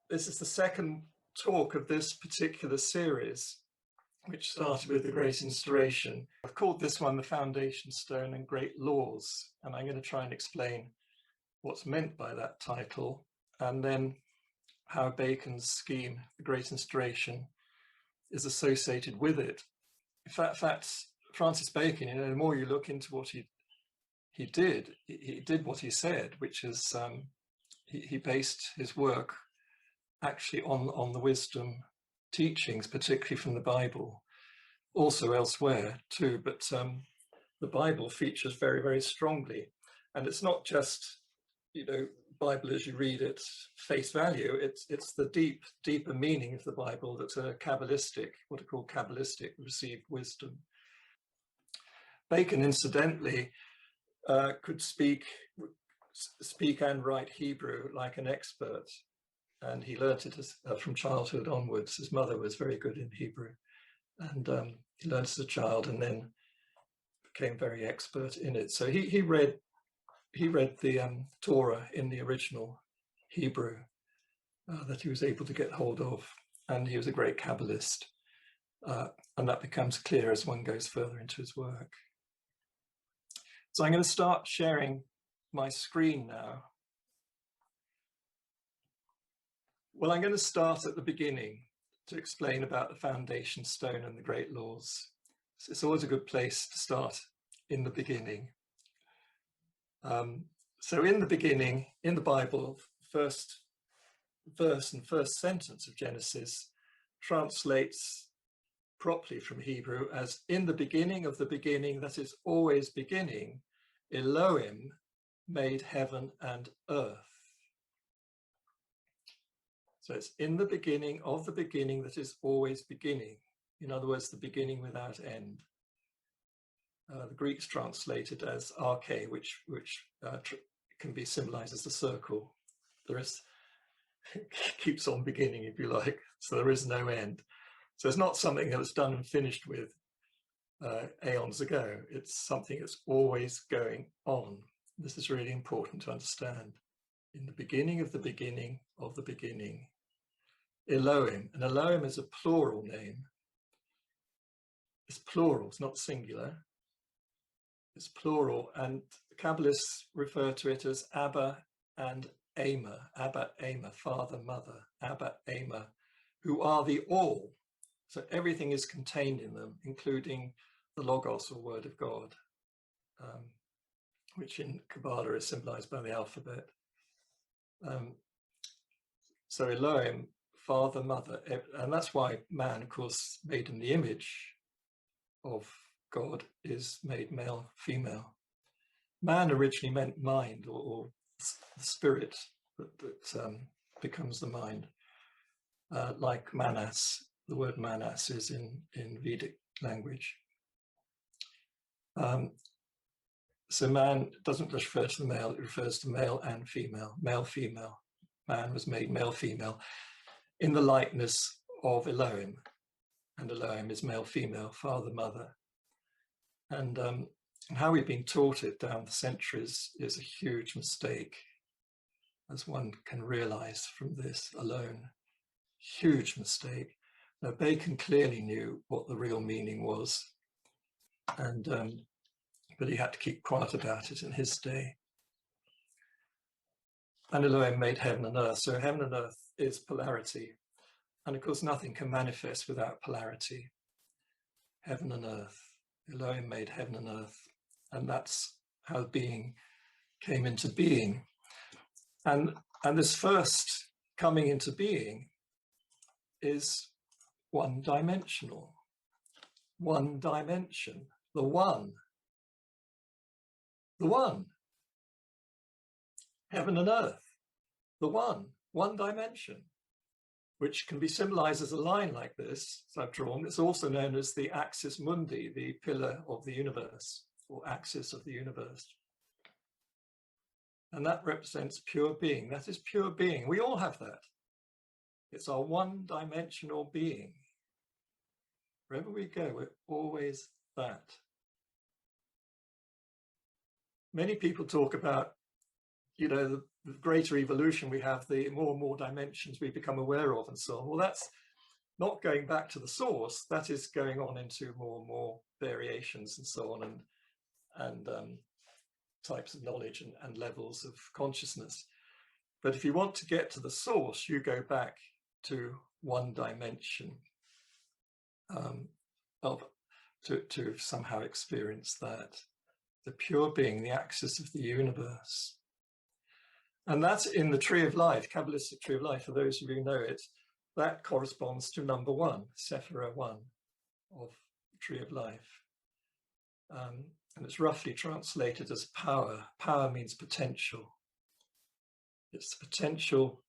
This is the second talk of this particular series, which started with the Great Instauration. I've called this one The Foundation Stone and Great Laws, and I'm going to try and explain what's meant by that title, and then how Bacon's scheme, the Great Instauration, is associated with it. In fact, Francis Bacon, the more you look into what he did what he said, which is he based his work actually on the wisdom teachings, particularly from the Bible, also elsewhere too, but the Bible features very, very strongly. And it's not just, Bible as you read it face value, it's the deeper meaning of the Bible that's Kabbalistic, what are called Kabbalistic received wisdom. Bacon, incidentally, could speak and write Hebrew like an expert, and he learnt it from childhood onwards. His mother was very good in Hebrew, and he learned as a child and then became very expert in it. So he read the Torah in the original Hebrew that he was able to get hold of, and he was a great Kabbalist, and that becomes clear as one goes further into his work. So I'm going to start sharing my screen now. Well, I'm going to start at the beginning to explain about the foundation stone and the great laws. So it's always a good place to start in the beginning. So in the beginning, in the Bible, first verse and first sentence of Genesis translates properly from Hebrew as in the beginning of the beginning that is always beginning, Elohim made heaven and earth. So it's in the beginning of the beginning that is always beginning. In other words, the beginning without end. The Greeks translate it as arche, which can be symbolized as the circle. There is keeps on beginning, if you like, so there is no end. So it's not something that was done and finished with aeons ago. It's something that's always going on. This is really important to understand. In the beginning of the beginning of the beginning, Elohim, and Elohim is a plural name. It's plural, it's not singular. It's plural, and the Kabbalists refer to it as Abba and Ama, Abba, Ama, father, mother, Abba, Ama, who are the all. So everything is contained in them, including the Logos, or word of God, which in Kabbalah is symbolized by the alphabet. So Elohim, father, mother, and that's why man, of course, made in the image of God, is made male, female. Man originally meant mind, or the spirit that becomes the mind, like manas. The word manas is in Vedic language. So man doesn't refer to the male, it refers to male and female, male, female. Man was made male, female in the likeness of Elohim, and Elohim is male, female, father, mother. And how we've been taught it down the centuries is a huge mistake, as one can realize from this alone. Huge mistake. Now, Bacon clearly knew what the real meaning was, and but he had to keep quiet about it in his day. And Elohim made heaven and earth. So heaven and earth is polarity. And of course, nothing can manifest without polarity. Heaven and earth. Elohim made heaven and earth. And that's how being came into being. And this first coming into being is one-dimensional. One dimension. The one. The one. Heaven and earth. The one dimension, which can be symbolized as a line like this, as I've drawn. It's also known as the axis mundi, the pillar of the universe, or axis of the universe. And that represents pure being. That is pure being. We all have that. It's our one-dimensional being. Wherever we go, we're always that. Many people talk about you know, the greater evolution we have, the more and more dimensions we become aware of and so on. Well, that's not going back to the source, that is going on into more and more variations and so on, and types of knowledge and levels of consciousness. But if you want to get to the source, you go back to one dimension to somehow experience that, the pure being, the axis of the universe. And that's in the tree of life, Kabbalistic tree of life, for those of you who know it, that corresponds to number 1, Sephira 1 of the tree of life. And it's roughly translated as power. Power means potential. It's the potential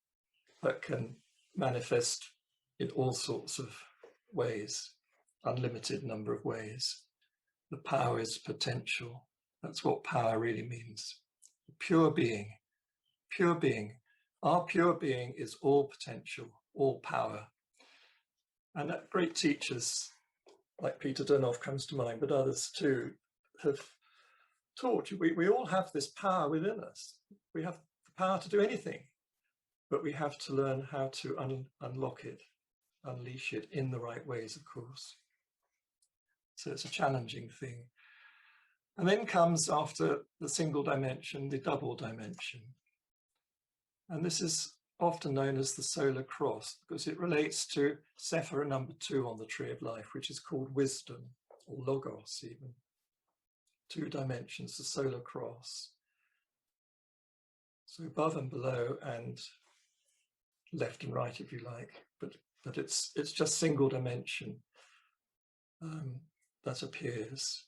that can manifest in all sorts of ways, unlimited number of ways. The power is potential. That's what power really means. Pure being, pure being. Our pure being is all potential, all power. And that great teachers like Peter Dawkins comes to mind, but others too, have taught you, we all have this power within us. We have the power to do anything, but we have to learn how to unlock it, unleash it in the right ways, of course. So it's a challenging thing. And then comes, after the single dimension, the double dimension. And this is often known as the solar cross, because it relates to Sephira number 2 on the tree of life, which is called wisdom, or logos even. 2 dimensions, the solar cross. So above and below and left and right, if you like, but it's just single dimension that appears.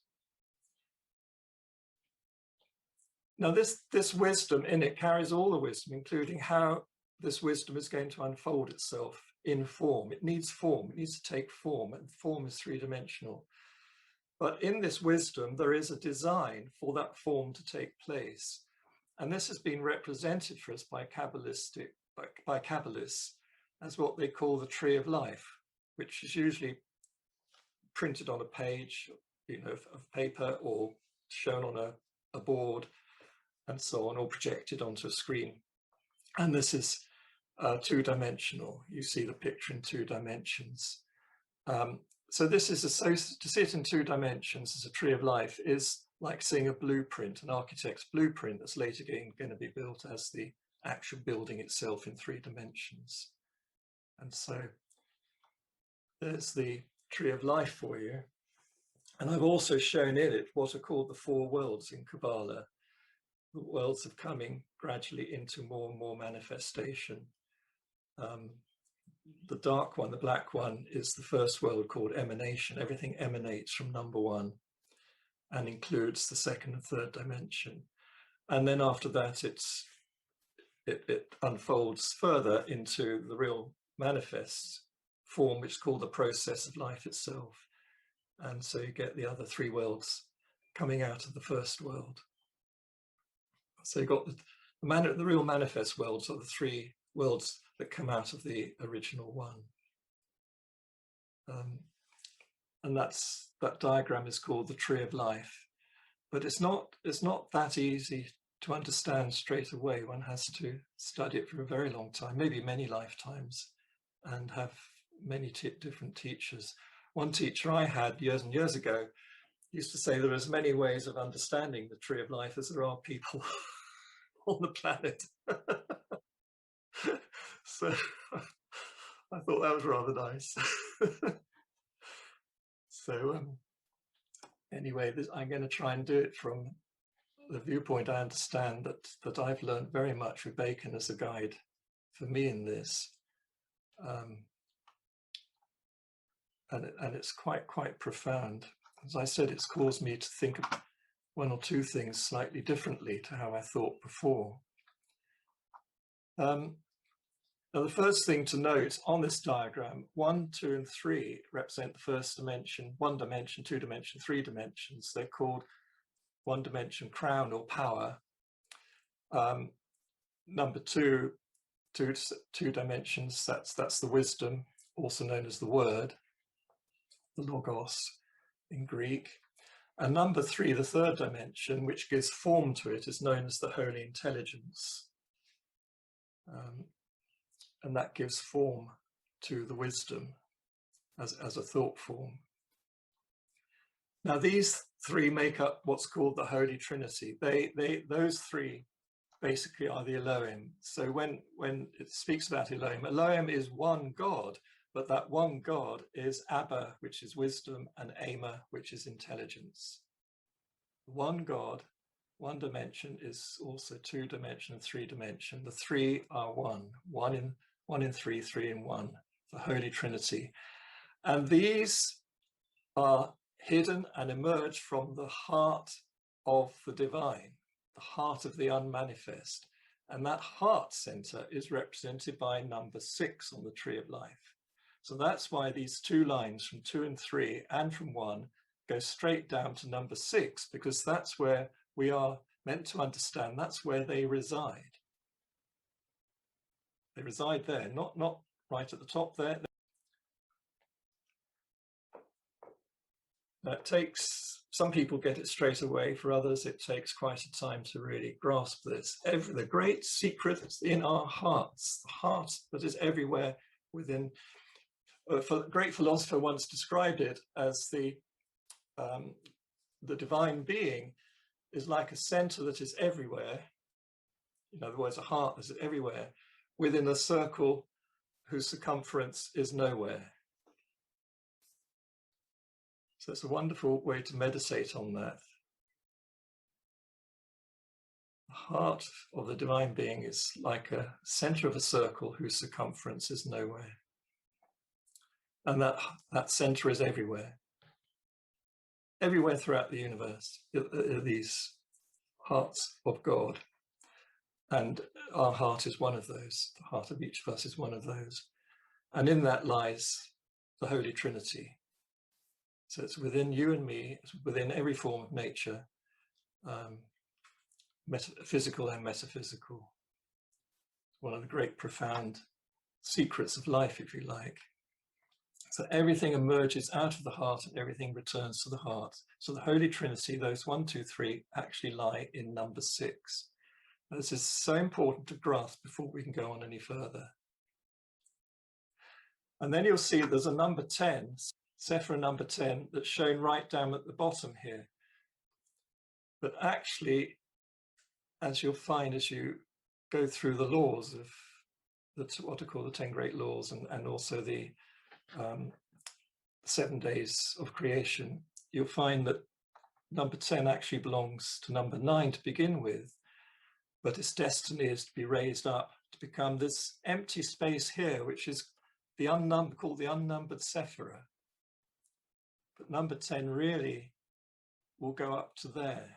Now this wisdom in it carries all the wisdom, including how this wisdom is going to unfold itself in form. It needs form, it needs to take form, and form is 3-dimensional. But in this wisdom, there is a design for that form to take place. And this has been represented for us by Kabbalists as what they call the tree of life, which is usually printed on a page, you know, of paper, or shown on a board and so on, or projected onto a screen. And this is 2-dimensional. You see the picture in 2 dimensions. So this is to see it in 2 dimensions as a tree of life is like seeing a blueprint, an architect's blueprint that's later going to be built as the actual building itself in 3 dimensions. And so there's the tree of life for you. And I've also shown in it what are called the 4 worlds in Kabbalah, the worlds of coming gradually into more and more manifestation. The dark one, the black one, is the first world called emanation. Everything emanates from number 1 and includes the 2nd and 3rd dimension. And then after that, it unfolds further into the real manifest form, which is called the process of life itself. And so you get the other 3 worlds coming out of the first world. So you've got the real manifest worlds are the 3 worlds that come out of the original one. And that diagram is called the tree of life. But it's not that easy to understand straight away. One has to study it for a very long time, maybe many lifetimes, and have many different teachers. One teacher I had years and years ago used to say there are as many ways of understanding the tree of life as there are people on the planet. So I thought that was rather nice. So anyway, I'm going to try and do it from the viewpoint I understand that I've learned very much with Bacon as a guide for me in this. And it's quite profound. As I said, it's caused me to think of 1 or 2 things slightly differently to how I thought before. Now, the first thing to note on this diagram, 1, 2, and 3 represent the first dimension, 1 dimension, 2 dimension, 3 dimensions. They're called 1 dimension crown or power. Number 2 dimensions, that's the wisdom, also known as the word, the logos in Greek. And number 3, the third dimension, which gives form to it, is known as the Holy Intelligence. And that gives form to the wisdom as a thought form. Now, these 3 make up what's called the Holy Trinity. Those 3 basically are the Elohim. So when it speaks about Elohim, Elohim is one God, but that one God is Abba, which is wisdom, and Ama, which is intelligence. One God, one dimension is also 2 dimension and 3 dimension. The 3 are one in 3, 3 in 1, the Holy Trinity. And these are hidden and emerge from the heart of the divine, the heart of the unmanifest. And that heart center is represented by number 6 on the tree of life. So that's why these 2 lines from 2 and 3 and from 1 go straight down to number 6, because that's where we are meant to understand, that's where they reside. They reside there, not right at the top there. That takes, some people get it straight away, for others it takes quite a time to really grasp this. The great secret is in our hearts, the heart that is everywhere within. A great philosopher once described it as the divine being is like a center that is everywhere. In other words, a heart that is everywhere within a circle whose circumference is nowhere. So it's a wonderful way to meditate on that. The heart of the divine being is like a center of a circle whose circumference is nowhere. And that center is everywhere. Everywhere throughout the universe, these hearts of God. And our heart is one of those. The heart of each of us is one of those. And in that lies the Holy Trinity. So it's within you and me, it's within every form of nature, physical and metaphysical. One of the great profound secrets of life, if you like. So everything emerges out of the heart and everything returns to the heart. So the Holy Trinity, those 1, 2, 3, actually lie in number 6. This is so important to grasp before we can go on any further. And then you'll see there's a number 10, Sephira number 10, that's shown right down at the bottom here. But actually, as you'll find as you go through the laws of what are called the 10 great laws, and also the 7 days of creation, you'll find that number 10 actually belongs to number 9 to begin with, but its destiny is to be raised up to become this empty space here, which is called the unnumbered Sephira. But number 10 really will go up to there.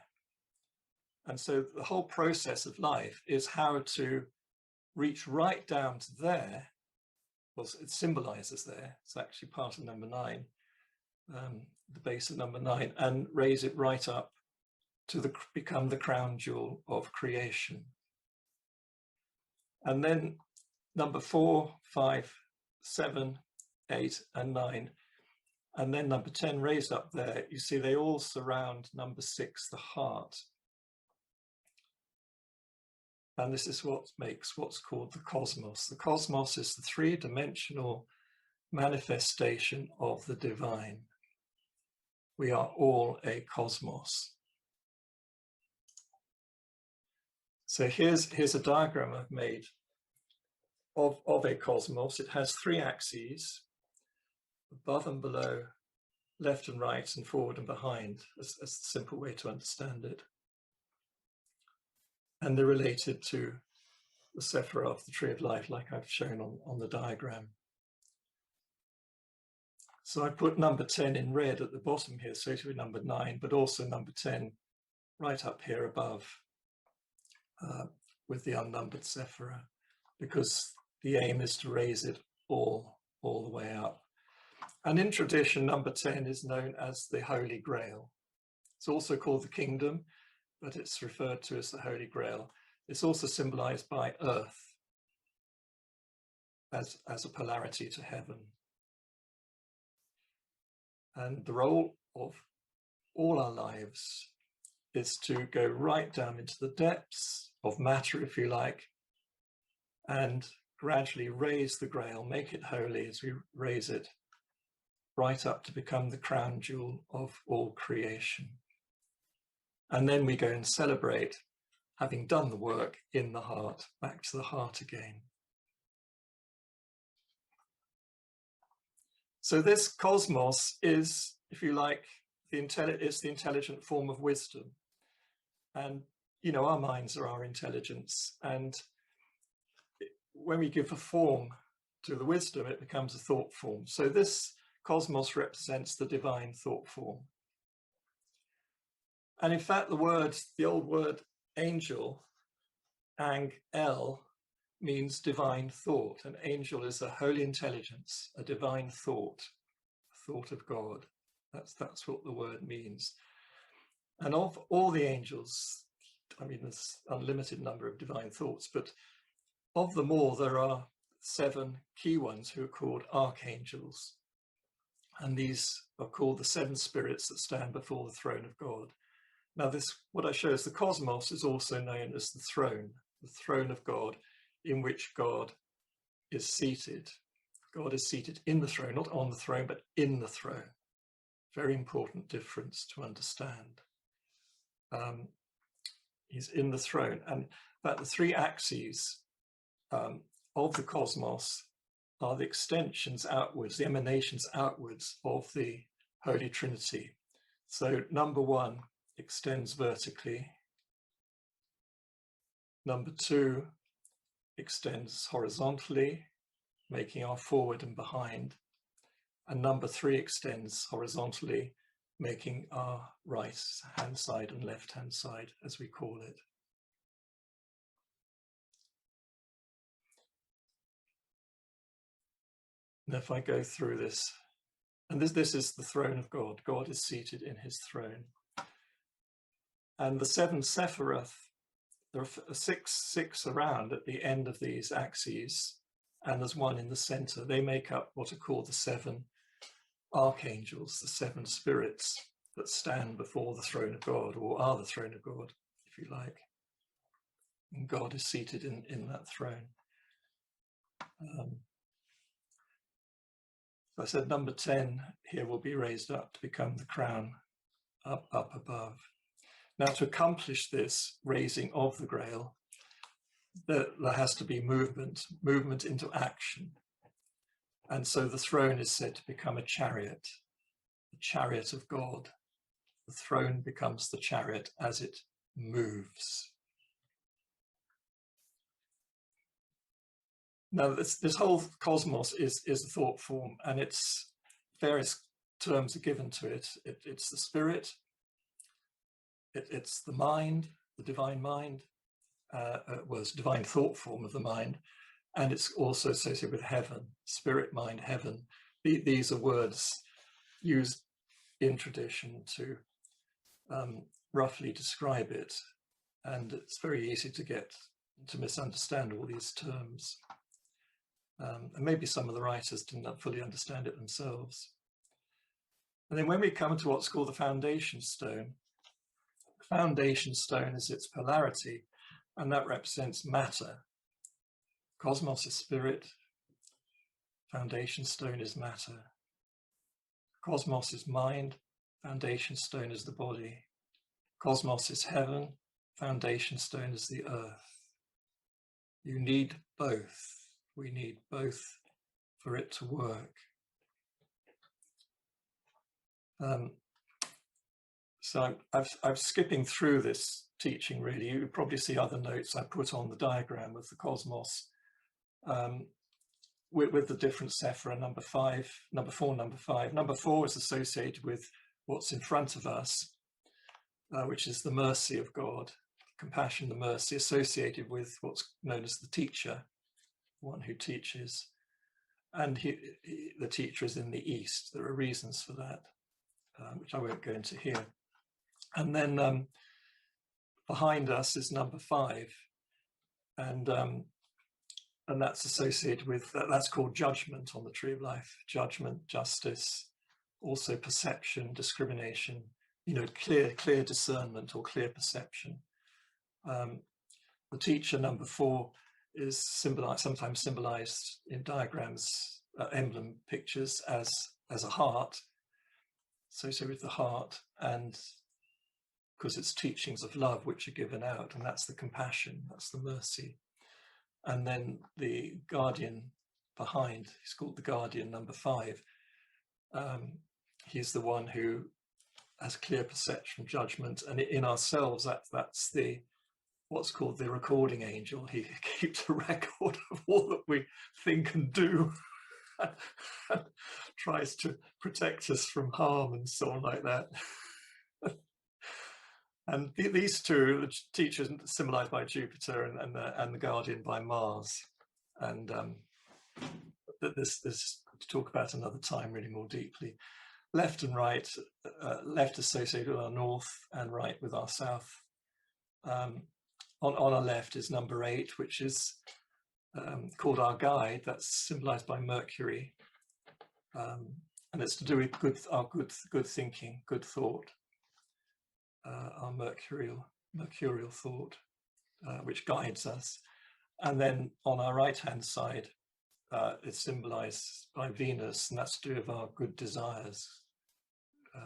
And so the whole process of life is how to reach right down to there. Well, it symbolizes there. It's actually part of number 9, the base of number 9, and raise it right up to become the crown jewel of creation. And then number 4, 5, 7, 8, and 9. And then number 10 raised up there, you see they all surround number 6, the heart. And this is what makes what's called the cosmos. The cosmos is the 3-dimensional manifestation of the divine. We are all a cosmos. So here's a diagram I've made of a cosmos. It has 3 axes, above and below, left and right, and forward and behind. That's a simple way to understand it. And they're related to the Sephira of the tree of life, like I've shown on the diagram. So I put number 10 in red at the bottom here, associated with number 9, but also number 10 right up here above with the unnumbered Sephira, because the aim is to raise it all the way up. And in tradition, number 10 is known as the Holy Grail. It's also called the Kingdom, but it's referred to as the Holy Grail. It's also symbolized by earth as a polarity to heaven. And the role of all our lives is to go right down into the depths of matter, if you like, and gradually raise the grail, make it holy as we raise it right up to become the crown jewel of all creation. And then we go and celebrate having done the work in the heart, back to the heart again. So this cosmos is, if you like, it's the intelligent form of wisdom. And, you know, our minds are our intelligence. And when we give a form to the wisdom, it becomes a thought form. So this cosmos represents the divine thought form. And in fact, the old word angel, ang-el, means divine thought. An angel is a holy intelligence, a divine thought, a thought of God. That's what the word means. And of all the angels, I mean, there's an unlimited number of divine thoughts, but of them all, there are 7 key ones who are called archangels. And these are called the 7 spirits that stand before the throne of God. Now what I show is the cosmos is also known as the throne of God, in which God is seated. God is seated in the throne, not on the throne, but in the throne. Very important difference to understand. He's in the throne. And that the 3 axes of the cosmos are the extensions outwards, the emanations outwards of the Holy Trinity. So number 1 extends vertically. Number 2 extends horizontally, making our forward and behind. And number 3 extends horizontally, making our right hand side and left hand side, as we call it. And if I go through this, and this is the throne of God. God is seated in his throne. And the 7 Sephiroth, there are six around at the end of these axes, and there's 1 in the center. They make up what are called the 7 archangels, the 7 spirits that stand before the throne of God, or are the throne of God, if you like. And God is seated in that throne. I said number 10 here will be raised up to become the crown up above. Now, to accomplish this raising of the grail, there has to be movement into action. And so the throne is said to become a chariot, the chariot of God. The throne becomes the chariot as it moves. Now, this whole cosmos is a thought form, and its various terms are given to it. It's the spirit, it's the mind, the divine mind, was divine thought form of the mind, and it's also associated with heaven, spirit, mind, heaven. These are words used in tradition to roughly describe it, and it's very easy to misunderstand all these terms. And maybe some of the writers didn't fully understand it themselves. And then when we come to what's called the foundation stone is its polarity, and that represents matter. Cosmos is spirit, foundation stone is matter. Cosmos is mind, foundation stone is the body. Cosmos is heaven, foundation stone is the earth. You need both. We need both for it to work. So I'm skipping through this teaching really. You probably see other notes I put on the diagram of the cosmos with the different sephira, number 4, number 5. Number 4 is associated with what's in front of us, which is the mercy of God, compassion, the mercy, associated with what's known as the teacher, one who teaches, and the teacher is in the east. There are reasons for that, which I won't go into here. And then behind us is number 5, and that's associated with that's called judgment on the tree of life. Judgment, justice, also perception, discrimination, you know, clear discernment or clear perception. The teacher, number 4, is sometimes symbolized in diagrams, emblem pictures as a heart, associated with the heart, and because it's teachings of love which are given out, and that's the compassion, that's the mercy. And then the guardian behind, he's called the guardian, number 5. He's the one who has clear perception, judgment, and in ourselves, that's the what's called the recording angel. He keeps a record of all that we think and do, and tries to protect us from harm and so on like that. And these two, the teachers symbolized by Jupiter and the guardian by Mars. And this to talk about another time really more deeply. Left and right, left associated with our north and right with our south. On our left is number 8, which is called our guide. That's symbolized by Mercury. And it's to do with our good thinking, good thought. Our mercurial thought, which guides us. And then on our right-hand side, it's symbolized by Venus, and that's to do with our good desires,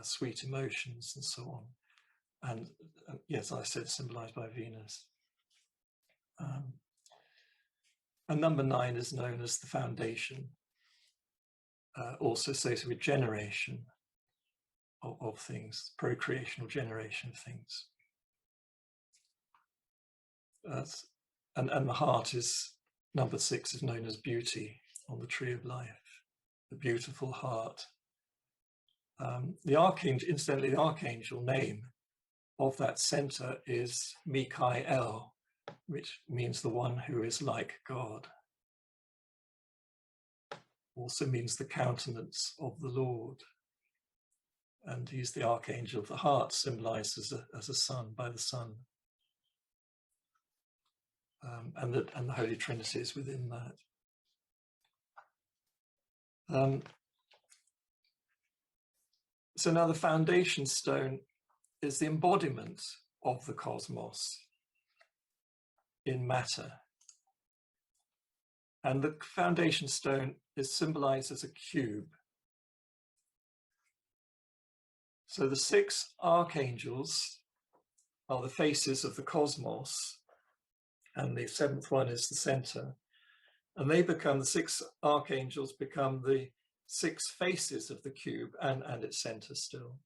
sweet emotions, and so on. And yes, I said symbolized by Venus. And number 9 is known as the foundation, also associated with generation of things, procreation or generation of things. And the heart is, number 6 is known as beauty on the tree of life, the beautiful heart. The archangel, incidentally, the archangel name of that center is Mikael, which means the one who is like God. Also means the countenance of the Lord. And he's the archangel of the heart, symbolized as a sun, by the sun. And the Holy Trinity is within that. So now the foundation stone is the embodiment of the cosmos in matter. And the foundation stone is symbolized as a cube. So the 6 archangels are the faces of the cosmos, and the 7th one is the center. And they become, the 6 archangels become the 6 faces of the cube and its center still.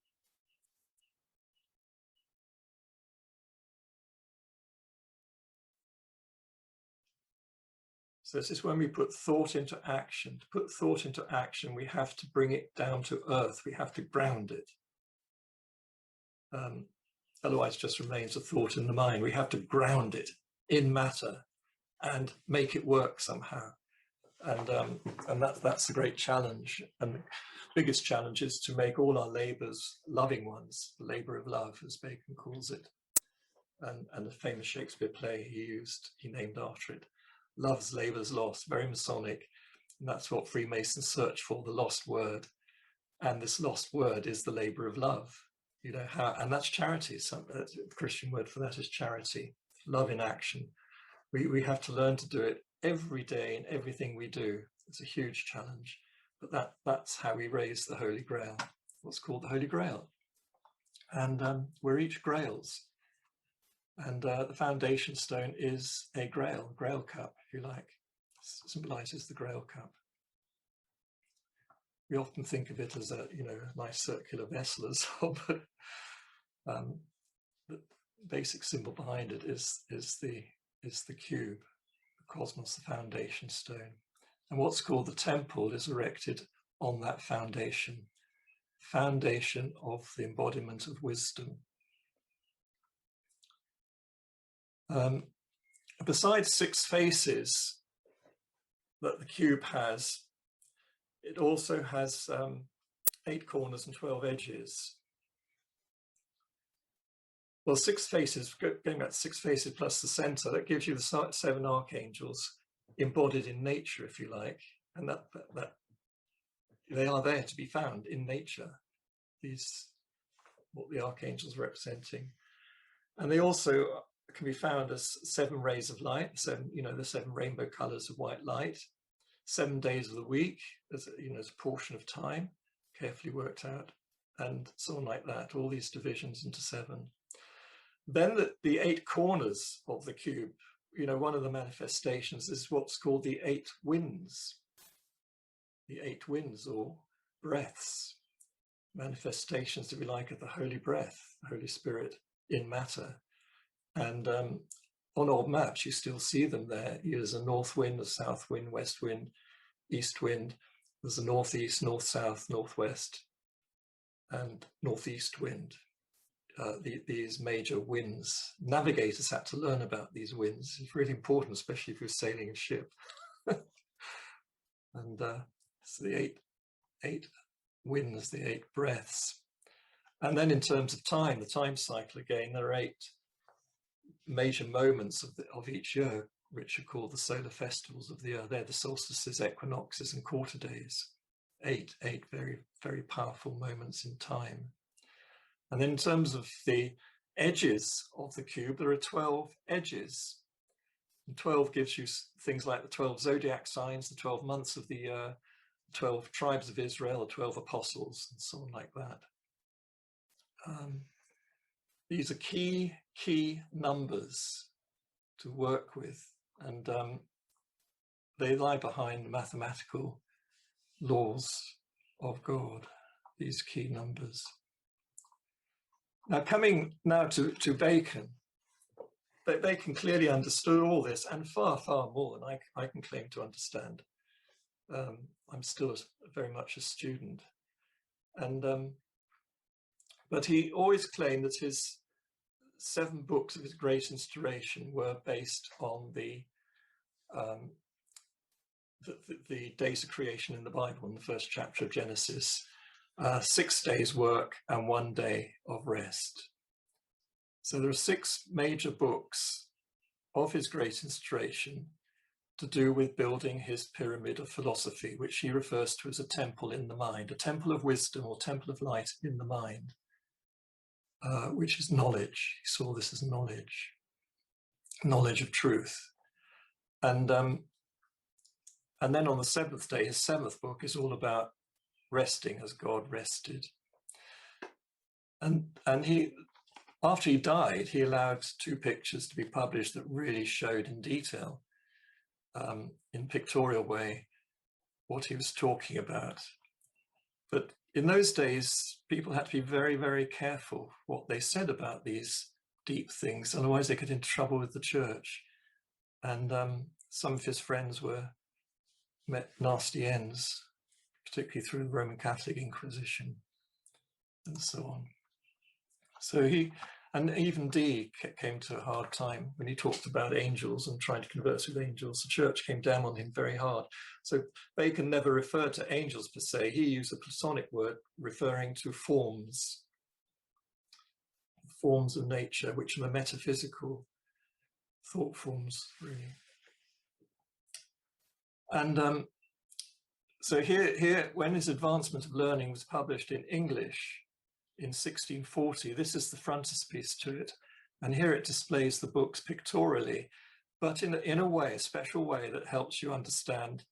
So this is when we put thought into action. To put thought into action, we have to bring it down to earth. We have to ground it. Otherwise, it just remains a thought in the mind. We have to ground it in matter and make it work somehow. And that's the great challenge. And the biggest challenge is to make all our labors loving ones, the labor of love, as Bacon calls it. And the famous Shakespeare play he named after it. Love's labour's lost, very Masonic. And that's what Freemasons search for, the lost word. And this lost word is the labour of love. You know, and that's charity. The Christian word for that is charity, love in action. We have to learn to do it every day in everything we do. It's a huge challenge, but that's how we raise the Holy Grail, what's called the Holy Grail. And we're each grails. And the foundation stone is a grail cup, if you like. It symbolizes the grail cup. We often think of it as a nice circular vessel as well, but the basic symbol behind it is the cube, the cosmos, the foundation stone. And what's called the temple is erected on that foundation of the embodiment of wisdom. Besides 6 faces that the cube has, it also has 8 corners and 12 edges. Well, 6 faces, going back to 6 faces plus the center, that gives you the 7 archangels embodied in nature, if you like, and that they are there to be found in nature. These what the archangels are representing. And they also can be found as 7 rays of light, the 7 rainbow colors of white light, 7 days of the week, as a portion of time, carefully worked out, and so on like that, all these divisions into 7. Then the 8 corners of the cube, one of the manifestations is what's called the 8 winds. The 8 winds, or breaths, manifestations, if you like, of the holy breath, the Holy Spirit in matter. And on old maps, you still see them there. There's a north wind, a south wind, west wind, east wind. There's a northeast, north south, northwest, and northeast wind. These major winds. Navigators had to learn about these winds. It's really important, especially if you're sailing a ship. And so the 8 winds, the 8 breaths. And then in terms of time, the time cycle again, there are 8 major moments of each year, which are called the solar festivals of the year. They're the solstices, equinoxes, and quarter days. 8 very, very powerful moments in time. And then in terms of the edges of the cube, there are 12 edges. And 12 gives you things like the 12 zodiac signs, the 12 months of the year, 12 tribes of Israel, the 12 apostles, and so on like that. These are key numbers to work with, and they lie behind mathematical laws of God, these key numbers. Now, coming now to Bacon, Bacon clearly understood all this and far, far more than I can claim to understand. I'm still very much a student, and but he always claimed that his 7 books of his great instauration were based on the days of creation in the Bible, in the first chapter of Genesis, 6 days work and 1 day of rest. So there are 6 major books of his great instauration to do with building his pyramid of philosophy, which he refers to as a temple in the mind, a temple of wisdom or temple of light in the mind, which is knowledge. He saw this as knowledge of truth. And then on the 7th day, his 7th book is all about resting as God rested. And he, after he died, he allowed 2 pictures to be published that really showed in detail, in pictorial way, what he was talking about. But in those days, people had to be very, very careful what they said about these deep things, otherwise they get into trouble with the church. And some of his friends met nasty ends, particularly through the Roman Catholic Inquisition and so on. So and even Dee came to a hard time when he talked about angels and trying to converse with angels. The church came down on him very hard. So Bacon never referred to angels per se. He used a Platonic word referring to forms of nature, which are the metaphysical thought forms, really. And so here, when his Advancement of Learning was published in English in 1640, this is the frontispiece to it. And here it displays the books pictorially, but in a way, a special way that helps you understand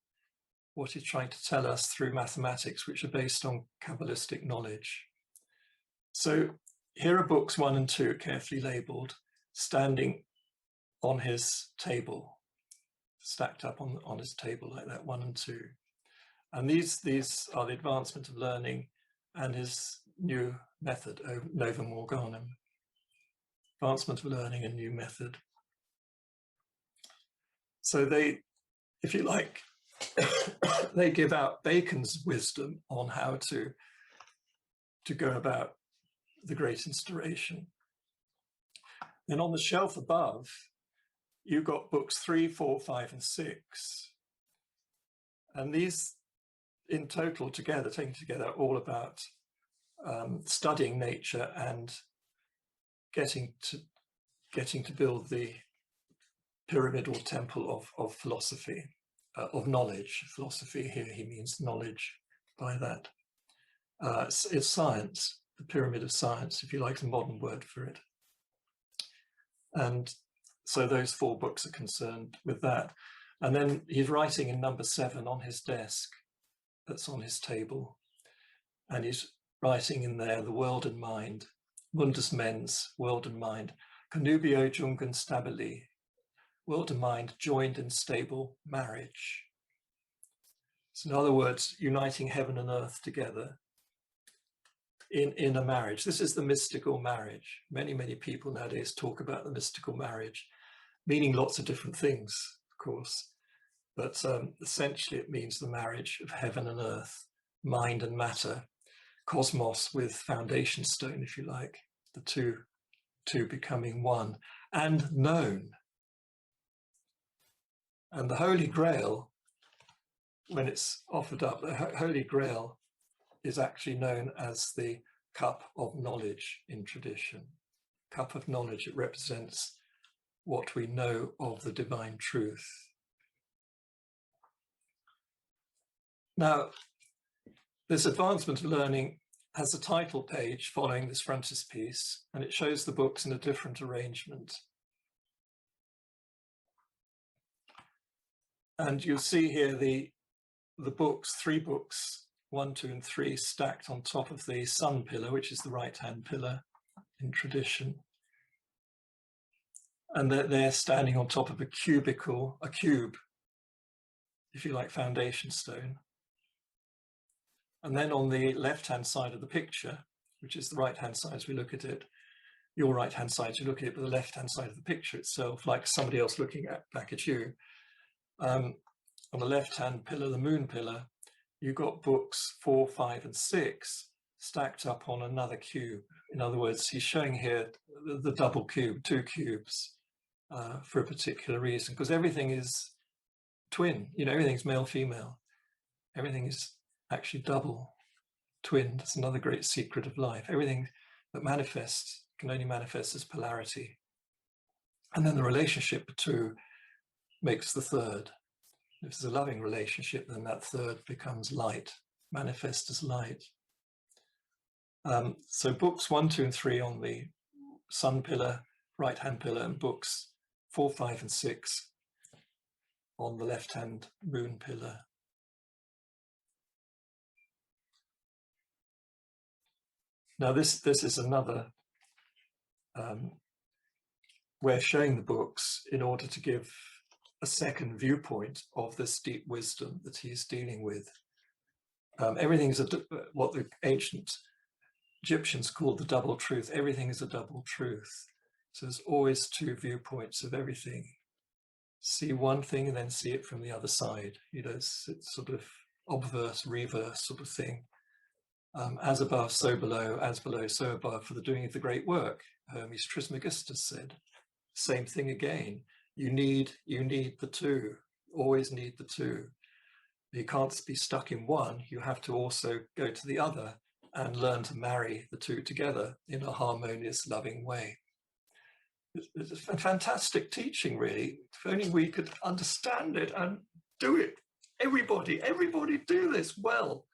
what he's trying to tell us through mathematics, which are based on Kabbalistic knowledge. So here are books 1 and 2, carefully labeled, standing on his table, stacked up on his table like that, 1 and 2. And these are the Advancement of Learning and his new method, Novum Organum. Advancement of Learning and new method. So they, if you like, they give out Bacon's wisdom on how to go about the Great Instauration. Then on the shelf above, you've got books 3, 4, 5, and 6. And these in total together, taken together, are all about studying nature and getting to build the pyramid or temple of philosophy, of knowledge. Philosophy here, he means knowledge by that. It's science, the pyramid of science, if you like, a modern word for it. And so those 4 books are concerned with that. And then he's writing in number 7 on his desk, that's on his table. And he's writing in there, the world and mind, mundus mens, world and mind, connubio jungunt stabili, world and mind joined in stable marriage. So in other words, uniting heaven and earth together in a marriage. This is the mystical marriage. Many, many people nowadays talk about the mystical marriage, meaning lots of different things, of course. But essentially it means the marriage of heaven and earth, mind and matter, cosmos with foundation stone, if you like, the two becoming one, and known. And the Holy Grail, when it's offered up, the Holy Grail is actually known as the cup of knowledge in tradition. Cup of knowledge, it represents what we know of the divine truth. Now, this advancement of learning has a title page following this frontispiece, and it shows the books in a different arrangement. And you'll see here the books, 3 books, 1, 2, and 3, stacked on top of the sun pillar, which is the right-hand pillar in tradition. And they're standing on top of a cube, if you like, foundation stone. And then on the left-hand side of the picture, which is the right-hand side as we look at it, your right-hand side as you look at it, but the left-hand side of the picture itself, like somebody else looking back at you. On the left-hand pillar, the moon pillar, you've got books 4, 5, and 6 stacked up on another cube. In other words, he's showing here the double cube, 2 cubes, for a particular reason, because everything is twin, everything's male, female. Everything is actually double, twin. That's another great secret of life. Everything that manifests can only manifest as polarity. And then the relationship to 2 makes the third. If it's a loving relationship, then that third becomes light, manifest as light. So books 1, 2, and 3 on the sun pillar, right-hand pillar, and books 4, 5, and 6 on the left-hand moon pillar. Now this is another way of showing the books in order to give a second viewpoint of this deep wisdom that he's dealing with. Everything is what the ancient Egyptians called the double truth. Everything is a double truth. So there's always 2 viewpoints of everything. See one thing and then see it from the other side. It's sort of obverse, reverse sort of thing. As above, so below, as below, so above, for the doing of the great work. Hermes Trismegistus said. Same thing again. You need the 2, always need the 2. You can't be stuck in one, you have to also go to the other and learn to marry the 2 together in a harmonious, loving way. It's a fantastic teaching, really. If only we could understand it and do it. Everybody do this well.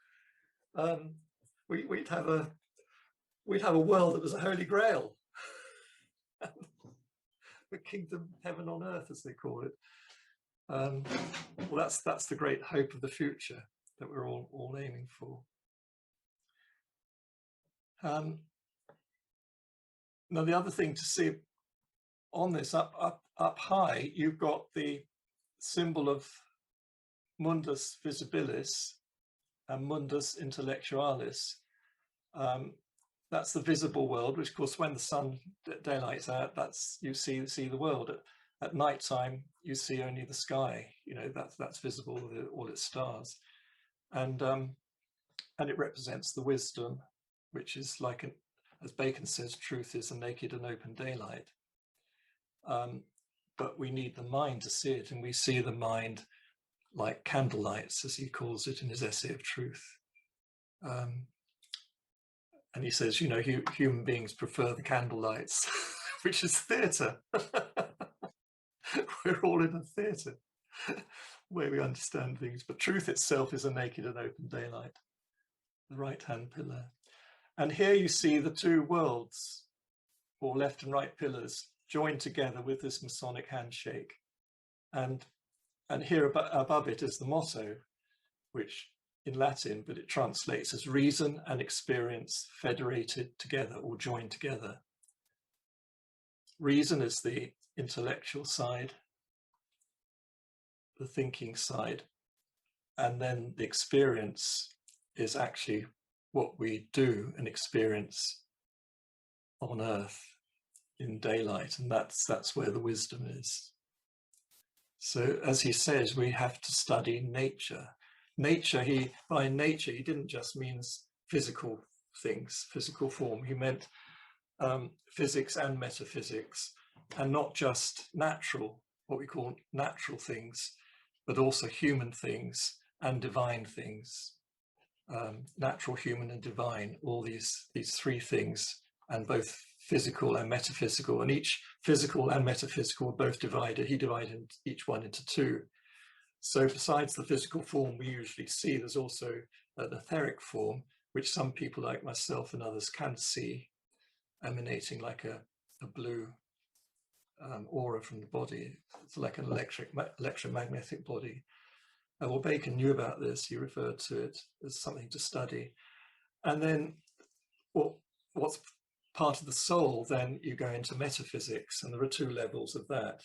We'd have a world that was a holy grail. The kingdom, heaven on earth, as they call it. Well, that's the great hope of the future that we're all aiming for. Now, the other thing to see on this, up high, you've got the symbol of mundus visibilis and mundus intellectualis. That's the visible world, which of course when the sun daylights out, you see the world. At night time you see only the sky, that's visible, all its stars, and it represents the wisdom, which is like, as Bacon says, truth is a naked and open daylight. But we need the mind to see it, and we see the mind like candlelights, as he calls it in his essay of truth. And he says, human beings prefer the candlelights, which is theatre. We're all in a theatre where we understand things, but truth itself is a naked and open daylight, the right-hand pillar. And here you see the two worlds, or left and right pillars, joined together with this Masonic handshake. And here above it is the motto, which in Latin, but it translates as reason and experience federated together or joined together. Reason is the intellectual side, the thinking side, and then the experience is actually what we do and experience on earth in daylight, and that's where the wisdom is. So as he says, we have to study nature. Nature, by nature, he didn't just mean physical things, physical form. He meant physics and metaphysics, and not just natural, what we call natural things, but also human things and divine things. Natural, human, and divine, all these three things, and both physical and metaphysical, and each physical and metaphysical are both divided. He divided each one into two. So besides the physical form we usually see, there's also an etheric form, which some people like myself and others can see, emanating like a blue aura from the body. It's like an electromagnetic body. Well, Bacon knew about this. He referred to it as something to study. And then what's part of the soul, then you go into metaphysics, and there are two levels of that.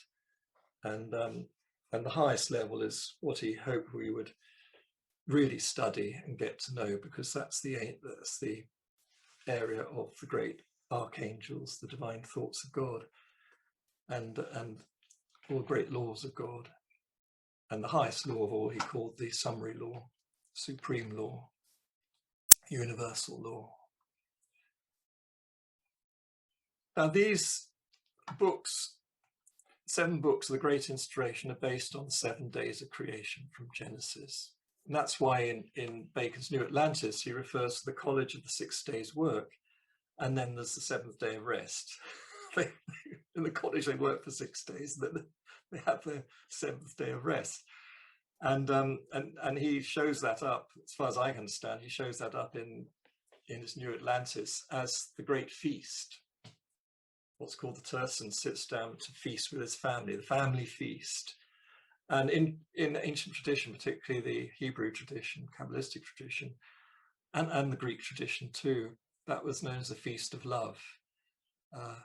And the highest level is what he hoped we would really study and get to know, because that's the area of the great archangels, the divine thoughts of God, and all the great laws of God. And the highest law of all he called the summary law, supreme law, universal law. Now these books, 7 books of the Great Instauration, are based on 7 days of creation from Genesis. And that's why in Bacon's New Atlantis, he refers to the college of the 6 days' work, and then there's the 7th day of rest. In the college they work for 6 days, then they have their 7th day of rest. And he shows that up, as far as I can understand, he shows that up in his New Atlantis as the great feast. What's called the Tersan sits down to feast with his family, the family feast. And in ancient tradition, particularly the Hebrew tradition, Kabbalistic tradition, and the Greek tradition too, that was known as the feast of love,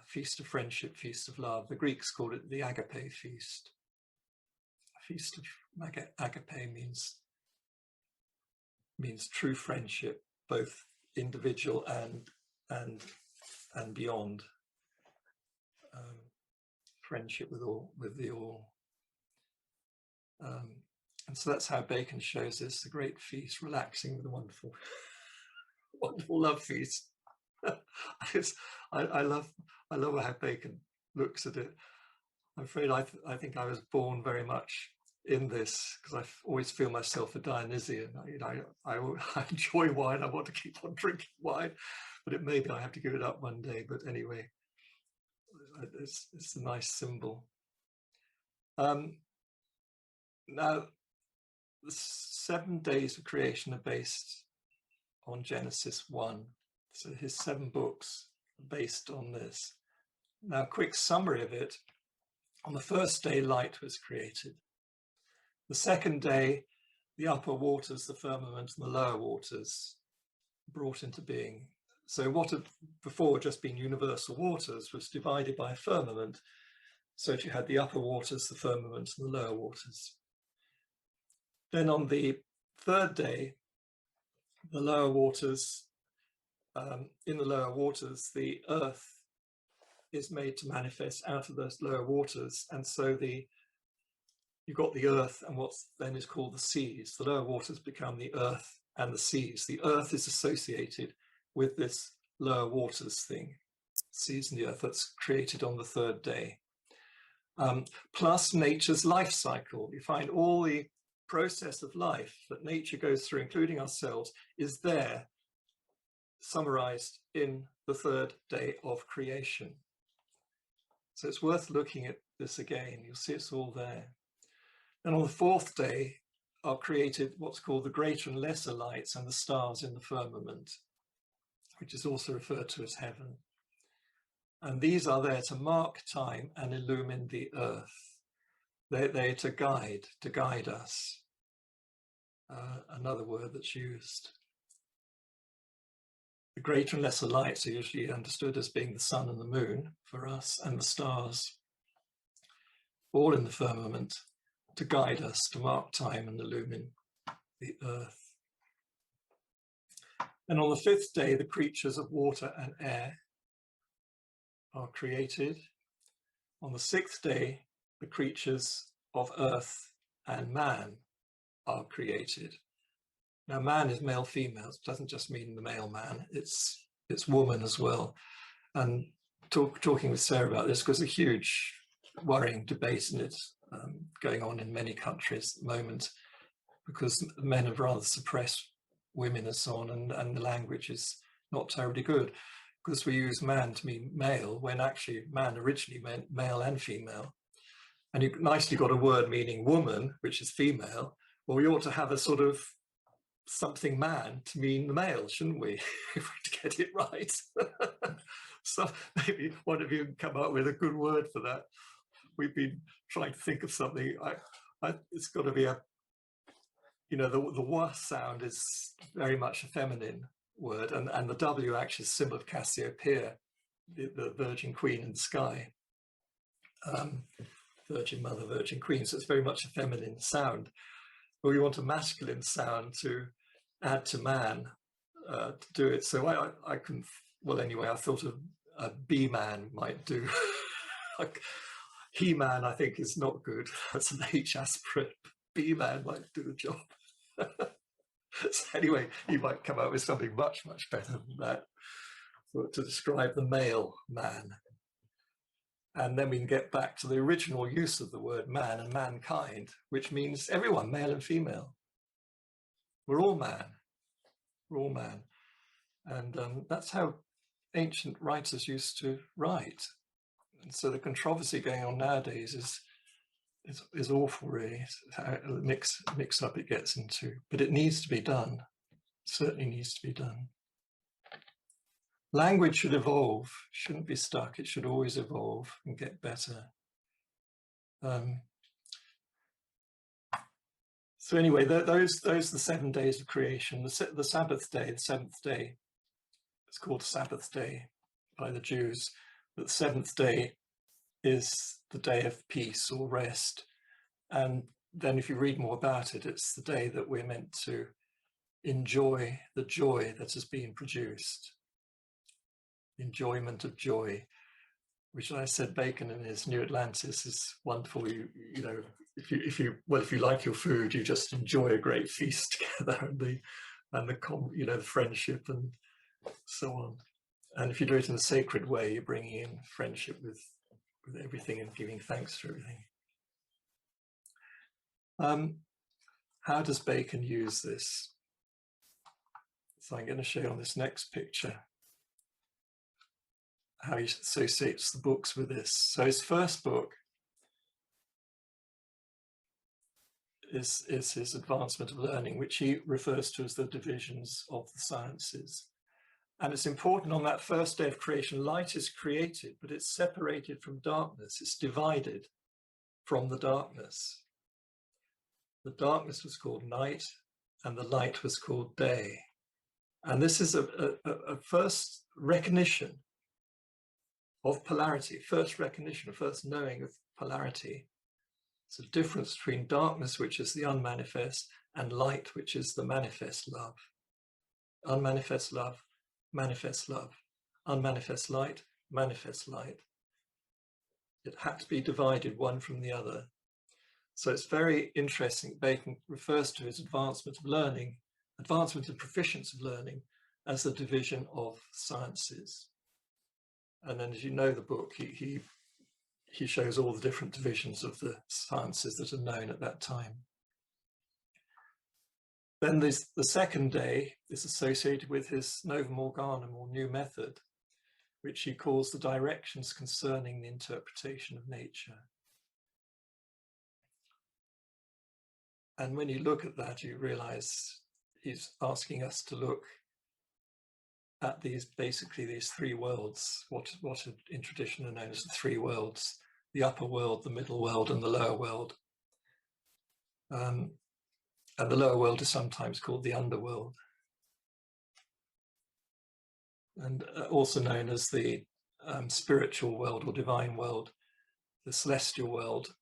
feast of friendship, feast of love. The Greeks called it the agape feast. Feast of agape means true friendship, both individual and beyond. Friendship with the all. And so that's how Bacon shows us the great feast, relaxing with a wonderful love feast. I love how Bacon looks at it. I'm afraid I think I was born very much in this, because I always feel myself a Dionysian. I enjoy wine. I want to keep on drinking wine, but maybe I have to give it up one day. But anyway, it's a nice symbol. Now, the 7 days of creation are based on Genesis 1. So his 7 books are based on this. Now, a quick summary of it. On the first day, light was created. The second day, the upper waters, the firmament, and the lower waters brought into being. So what had before just been universal waters was divided by a firmament. So if you had the upper waters, the firmament, and the lower waters. Then on the third day, the lower waters, in the lower waters, the earth is made to manifest out of those lower waters. And so you've got the earth and what then is called the seas. The lower waters become the earth and the seas. The earth is associated with this lower waters thing, seas and the earth, that's created on the third day. Plus nature's life cycle. You find all the process of life that nature goes through, including ourselves, is there summarized in the third day of creation. So it's worth looking at this again. You'll see it's all there. And on the fourth day are created what's called the greater and lesser lights and the stars in the firmament. which is also referred to as heaven. And these are there to mark time and illumine the earth. They're to guide us. Another word that's used. The greater and lesser lights are usually understood as being the sun and the moon for us, and the stars, all in the firmament, to guide us, to mark time and illumine the earth. And on the fifth day, the creatures of water and air are created. On the sixth day, the creatures of earth and man are created. Now, man is male, female. It doesn't just mean the male man, it's woman as well. And talking with Sarah about this, because a huge worrying debate in it going on in many countries at the moment, because men have rather suppressed women and so on, and the language is not terribly good, because we use man to mean male, when actually man originally meant male and female. And you've nicely got a word meaning woman, which is female. Well, we ought to have a sort of something man to mean the male, shouldn't we? If we get it right. So maybe one of you can come up with a good word for that. We've been trying to think of something. It's got to be a, you know, the wa sound is very much a feminine word, and the W actually is a symbol of Cassiopeia, the Virgin Queen in the sky. Virgin Mother, Virgin Queen, so it's very much a feminine sound. But we want a masculine sound to add to man to do it. So I can, well, anyway, I thought a B-man might do. Like, He-man, I think, is not good. That's an H aspirate. B-man might do the job. So anyway, you might come up with something much, much better than that to describe the male man. And then we can get back to the original use of the word man and mankind, which means everyone, male and female. We're all man. We're all man. And that's how ancient writers used to write. And so the controversy going on nowadays is awful, really. How mix up it gets into. But it needs to be done. It certainly needs to be done. Language should evolve, shouldn't be stuck. It should always evolve and get better. So anyway, those are the 7 days of creation. The Sabbath day, the seventh day, it's called Sabbath day by the Jews. But the seventh day is the day of peace or rest. And then if you read more about it, it's the day that we're meant to enjoy the joy that has been produced. Enjoyment of joy, which I said Bacon in his New Atlantis is wonderful. You know, if you like your food, you just enjoy a great feast together, and the friendship and so on. And if you do it in a sacred way, you're bringing in friendship with everything and giving thanks for everything. How does Bacon use this? So I'm going to show you on this next picture how he associates the books with this. So his first book is his Advancement of Learning, which he refers to as the divisions of the sciences. And it's important, on that first day of creation, light is created, but it's separated from darkness. It's divided from the darkness. The darkness was called night, and the light was called day. And this is a first recognition of polarity, first recognition, first knowing of polarity. It's a difference between darkness, which is the unmanifest, and light, which is the manifest love. Unmanifest love, manifest love. Unmanifest light, manifest light. It had to be divided one from the other. So it's very interesting. Bacon refers to his advancement of learning, advancement and proficiency of learning, as the division of sciences. And then, as you know the book, he shows all the different divisions of the sciences that are known at that time. Then the second day is associated with his Novum Organum, or new method, which he calls the directions concerning the interpretation of nature. And when you look at that, you realize he's asking us to look at these three worlds, what in tradition are known as the three worlds: the upper world, the middle world, and the lower world. And the lower world is sometimes called the underworld, and also known as the spiritual world or divine world, the celestial world,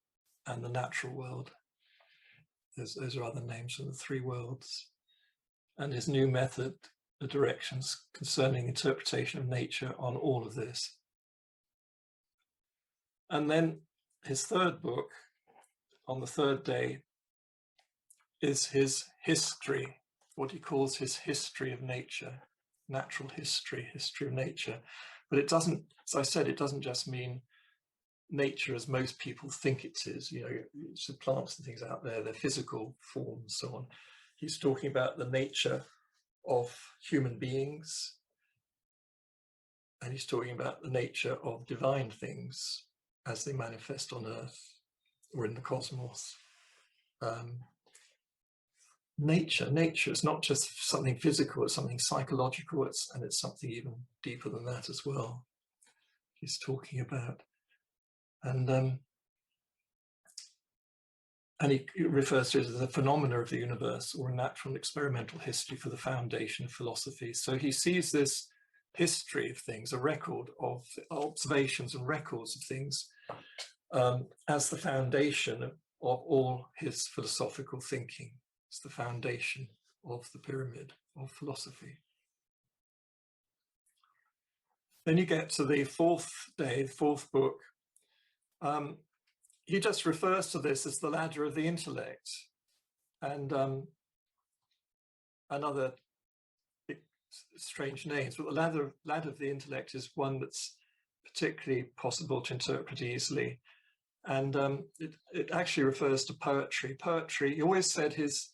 and the natural world. Those are other names for the three worlds. And his new method, the directions concerning interpretation of nature on all of this. And then his third book, on the third day, is his history, what he calls his history of nature, natural history, history of nature. But it doesn't, as I said, it doesn't just mean nature as most people think it is, you know, some plants and things out there, their physical forms, so on. He's talking about the nature of human beings, and he's talking about the nature of divine things as they manifest on Earth or in the cosmos. Nature is not just something physical, it's something psychological, and it's something even deeper than that as well, he's talking about. And he refers to it as a phenomena of the universe, or a natural experimental history for the foundation of philosophy. So he sees this history of things, a record of observations and records of things, as the foundation of all his philosophical thinking. It's the foundation of the pyramid of philosophy. Then you get to the fourth day, the fourth book. He just refers to this as the ladder of the intellect, and another strange names, but the ladder of the intellect is one that's particularly possible to interpret easily. And it actually refers to poetry. Poetry, he always said his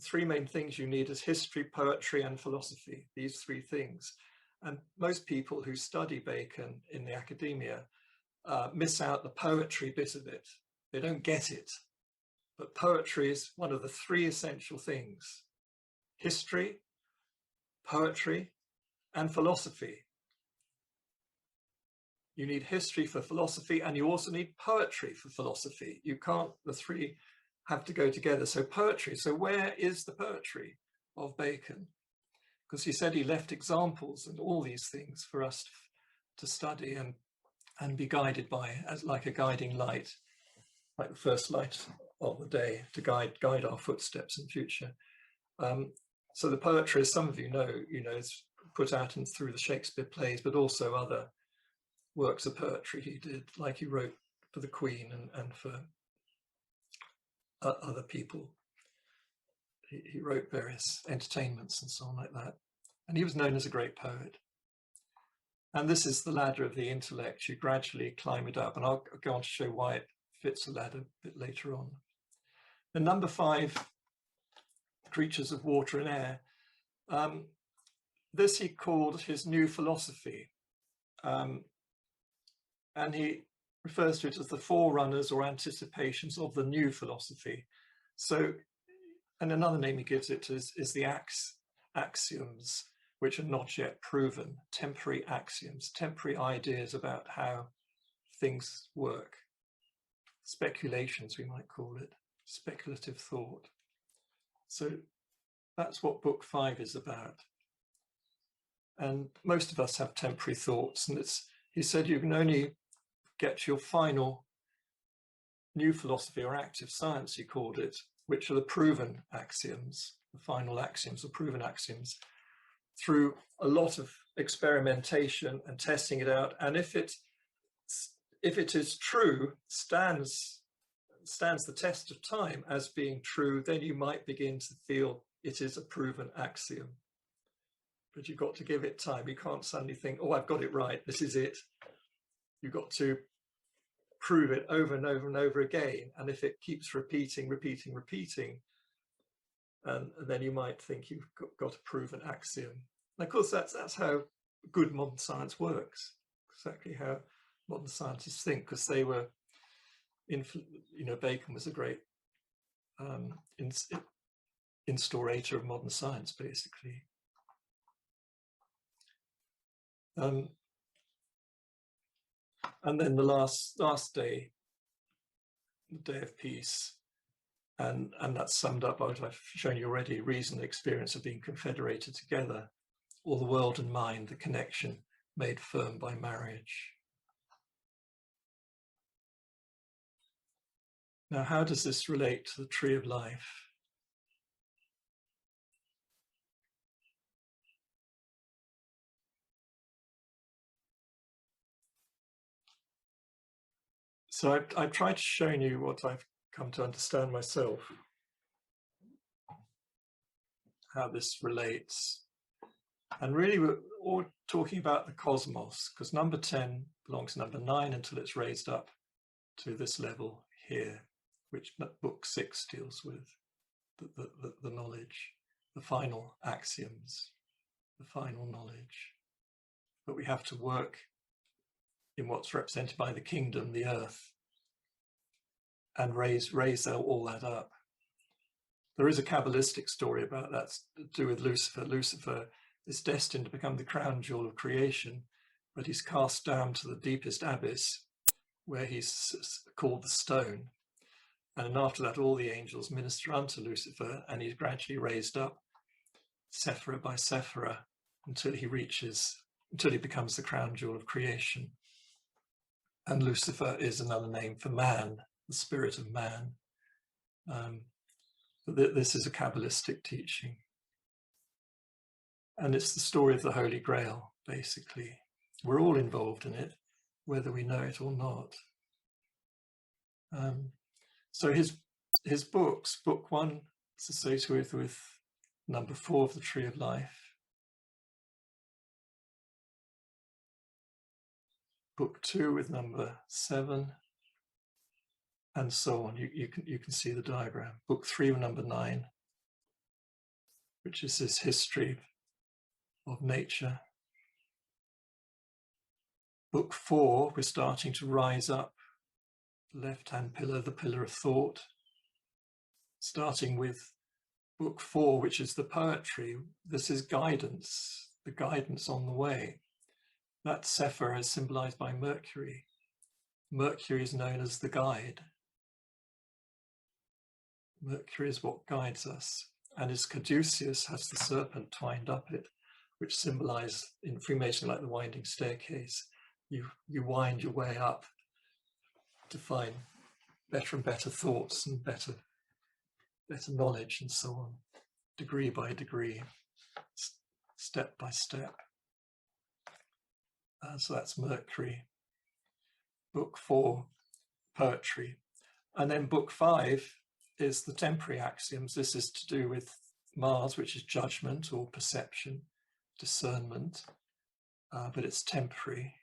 three main things you need is history, poetry, and philosophy, these three things. And most people who study Bacon in the academia miss out the poetry bit of it. They don't get it. But poetry is one of the three essential things: history, poetry, and philosophy. You need history for philosophy, and you also need poetry for philosophy. You can't, the three have to go together. So poetry, so where is the poetry of Bacon? Because he said he left examples and all these things for us to study and be guided by, as like a guiding light, like the first light of the day, to guide our footsteps in future. So the poetry, as some of you know, is put out through the Shakespeare plays, but also other works of poetry he did, like he wrote for the Queen and for other people. He wrote various entertainments and so on like that. And he was known as a great poet. And this is the ladder of the intellect. You gradually climb it up, and I'll go on to show why it fits a ladder a bit later on. And number 5, creatures of water and air. This he called his new philosophy. And he refers to it as the forerunners or anticipations of the new philosophy. So, and another name he gives it is the axioms, which are not yet proven, temporary axioms, temporary ideas about how things work. Speculations, we might call it, speculative thought. So that's what book 5 is about. And most of us have temporary thoughts, and he said you can only get your final new philosophy, or active science he called it, which are the proven axioms, the final axioms, or proven axioms, through a lot of experimentation and testing it out. And if it is true, stands the test of time as being true, then you might begin to feel it is a proven axiom. But you've got to give it time. You can't suddenly think, oh, I've got it right, this is it. You've got to prove it over and over and over again. And if it keeps repeating, and then you might think you've got to prove an axiom. And of course, that's how good modern science works. Exactly how modern scientists think, because they were, Bacon was a great instaurator of modern science, basically. And then the last day, the day of peace, and that's summed up by what I've shown you already: reason, the experience of being confederated together, or the world and mind, the connection made firm by marriage. Now, how does this relate to the tree of life? So I've tried to show you what I've come to understand myself, how this relates. And really we're all talking about the cosmos, because number 10 belongs to number 9 until it's raised up to this level here, which book 6 deals with, the knowledge, the final axioms, the final knowledge. But we have to work in what's represented by the kingdom, the earth, and raise all that up. There is a Kabbalistic story about that to do with Lucifer. Lucifer is destined to become the crown jewel of creation, but he's cast down to the deepest abyss, where he's called the stone. And after that, all the angels minister unto Lucifer, and he's gradually raised up, sephira by sephira, until he becomes the crown jewel of creation. And Lucifer is another name for man, the spirit of man. This is a Kabbalistic teaching. And it's the story of the Holy Grail, basically. We're all involved in it, whether we know it or not. So his books, book 1 is associated with number 4 of the Tree of Life. Book 2 with number 7, and so on. You can see the diagram. Book 3 with number 9, which is this history of nature. Book 4, we're starting to rise up. Left-hand pillar, the pillar of thought. Starting with book 4, which is the poetry. This is guidance, the guidance on the way. That sephira is symbolized by Mercury. Mercury is known as the guide. Mercury is what guides us. And as Caduceus has the serpent twined up it, which symbolize in Freemasonry like the winding staircase. You wind your way up to find better and better thoughts and better knowledge and so on, degree by degree, step by step. So that's Mercury. Book 4, poetry. And then book 5 is the temporary axioms. This is to do with Mars, which is judgment or perception, discernment, but it's temporary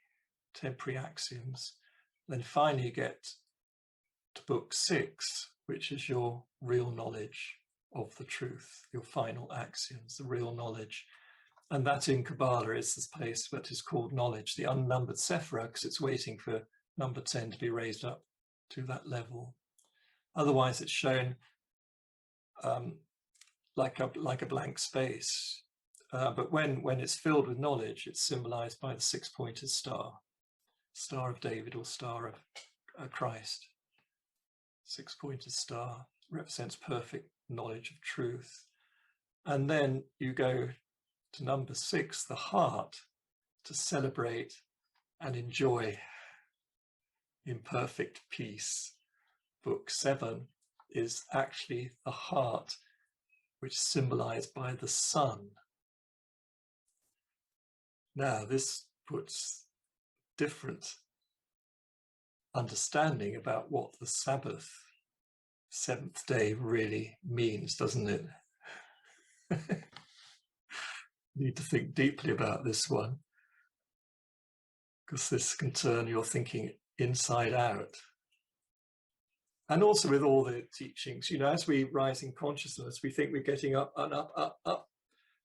axioms. Then finally you get to book 6, which is your real knowledge of the truth, your final axioms, the real knowledge. And that in Kabbalah is this place that is called knowledge, the unnumbered sephira, because it's waiting for number 10 to be raised up to that level. Otherwise it's shown like a blank space. But when it's filled with knowledge, it's symbolized by the 6-pointed star, Star of David or Star of Christ. 6-pointed star represents perfect knowledge of truth. And then you go to number 6, the heart, to celebrate and enjoy in perfect peace. Book 7 is actually the heart, which is symbolized by the sun. Now this puts different understanding about what the Sabbath, 7th day, really means, doesn't it? Need to think deeply about this one, because this can turn your thinking inside out. And also with all the teachings, you know, as we rise in consciousness, we think we're getting up and up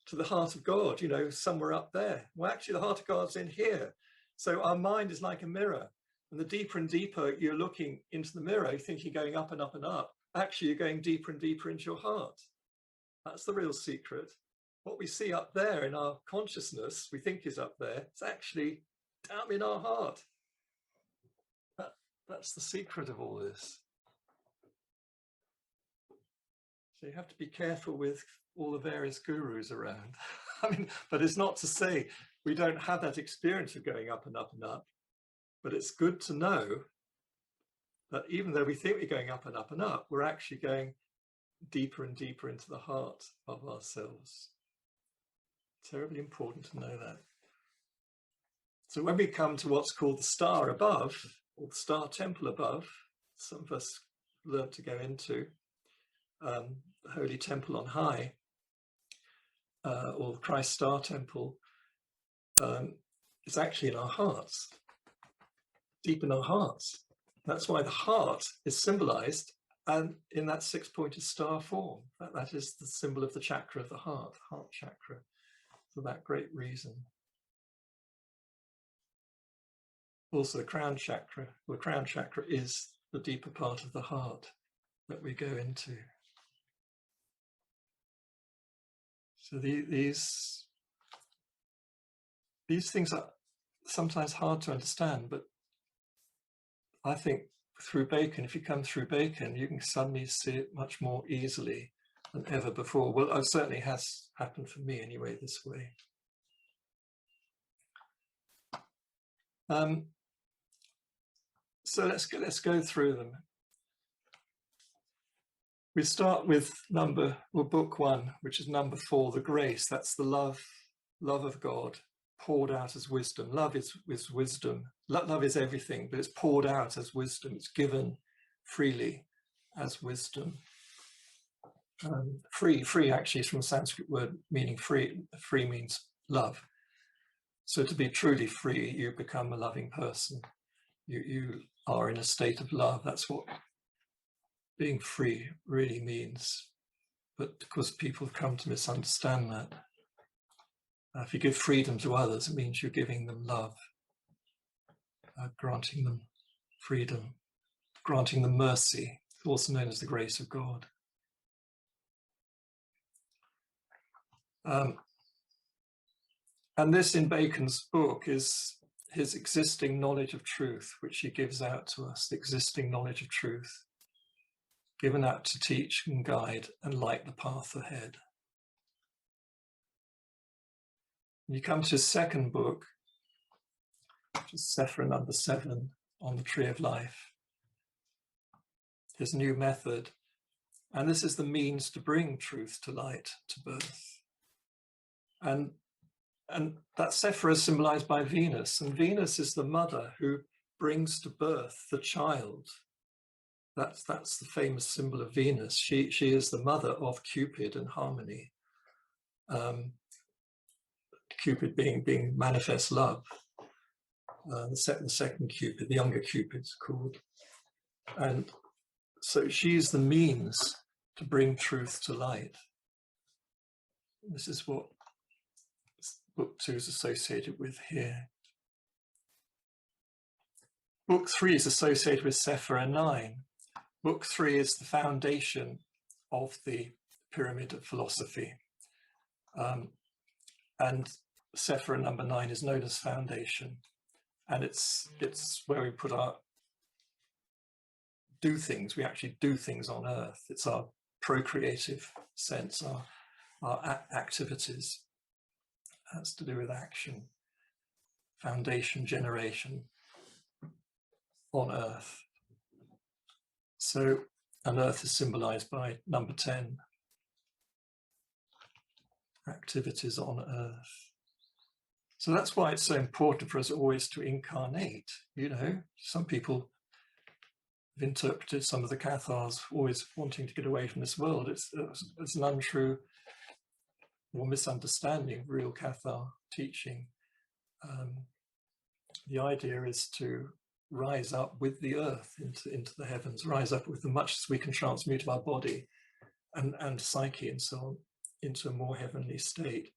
to the heart of God, you know, somewhere up there. Well, actually the heart of God's in here. So our mind is like a mirror, and the deeper and deeper you're looking into the mirror, you think you're going up and up and up. Actually, you're going deeper and deeper into your heart. That's the real secret. what we see up there in our consciousness, we think is up there, it's actually down in our heart. That's the secret of all this. So you have to be careful with all the various gurus around. I mean, but it's not to say we don't have that experience of going up and up and up, but it's good to know that even though we think we're going up and up and up, we're actually going deeper and deeper into the heart of ourselves. Terribly important to know that. So when we come to what's called the star above, or the star temple above, some of us learn to go into the holy temple on high, or the Christ Star Temple, it's actually in our hearts, deep in our hearts. That's why the heart is symbolized and in that six-pointed star form. That is the symbol of the chakra of the heart chakra, for that great reason. Also the crown chakra. The crown chakra is the deeper part of the heart that we go into. So these things are sometimes hard to understand, but I think through Bacon, if you come through Bacon, you can suddenly see it much more easily than ever before. Well, it certainly has happened for me anyway, this way. So let's go through them. We start with book 1, which is number 4, the grace. That's the love of God poured out as wisdom. Love is wisdom. Love is everything, but it's poured out as wisdom. It's given freely as wisdom. Free actually is from a Sanskrit word meaning free. Free means love. So to be truly free, you become a loving person. You are in a state of love. That's what being free really means. But because people have come to misunderstand that, if you give freedom to others, it means you're giving them love, granting them freedom, granting them mercy, also known as the grace of God. And this in Bacon's book is his existing knowledge of truth, which he gives out to us, the existing knowledge of truth, given out to teach and guide and light the path ahead. You come to his second book, which is Sephra number 7, on the Tree of Life, his new method. And this is the means to bring truth to light, to birth. And that Sephra is symbolized by Venus, and Venus is the mother who brings to birth the child. That's the famous symbol of Venus. She is the mother of Cupid and harmony. Cupid being manifest love. The second Cupid, the younger Cupid's called. And so she's the means to bring truth to light. This is what book 2 is associated with here. Book 3 is associated with Sephra 9. Book 3 is the foundation of the pyramid of philosophy. And Sephra number 9 is known as foundation. And it's where we put our do things. We actually do things on earth. It's our procreative sense, our activities. That's to do with action, foundation, generation on earth. So, and earth is symbolized by number 10, activities on earth. So that's why it's so important for us always to incarnate. You know, some people have interpreted some of the Cathars always wanting to get away from this world. It's an untrue or misunderstanding of real Cathar teaching. The idea is to rise up with the earth into the heavens, rise up with as much as we can transmute our body and psyche and so on into a more heavenly state,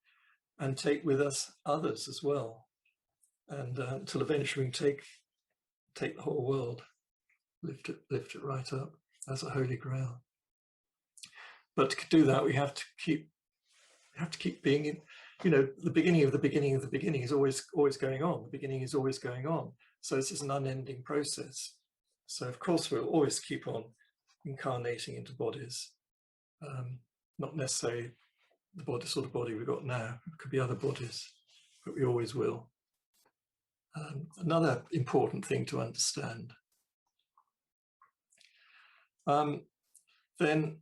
and take with us others as well, and until eventually we can take the whole world, lift it right up as a holy grail. But to do that, we have to keep You have to keep being in, you know, the beginning of the beginning of the beginning is always going on. The beginning is always going on. So this is an unending process. So of course we'll always keep on incarnating into bodies, not necessarily the body, sort of body we've got now. It could be other bodies, but we always will. Another important thing to understand. Then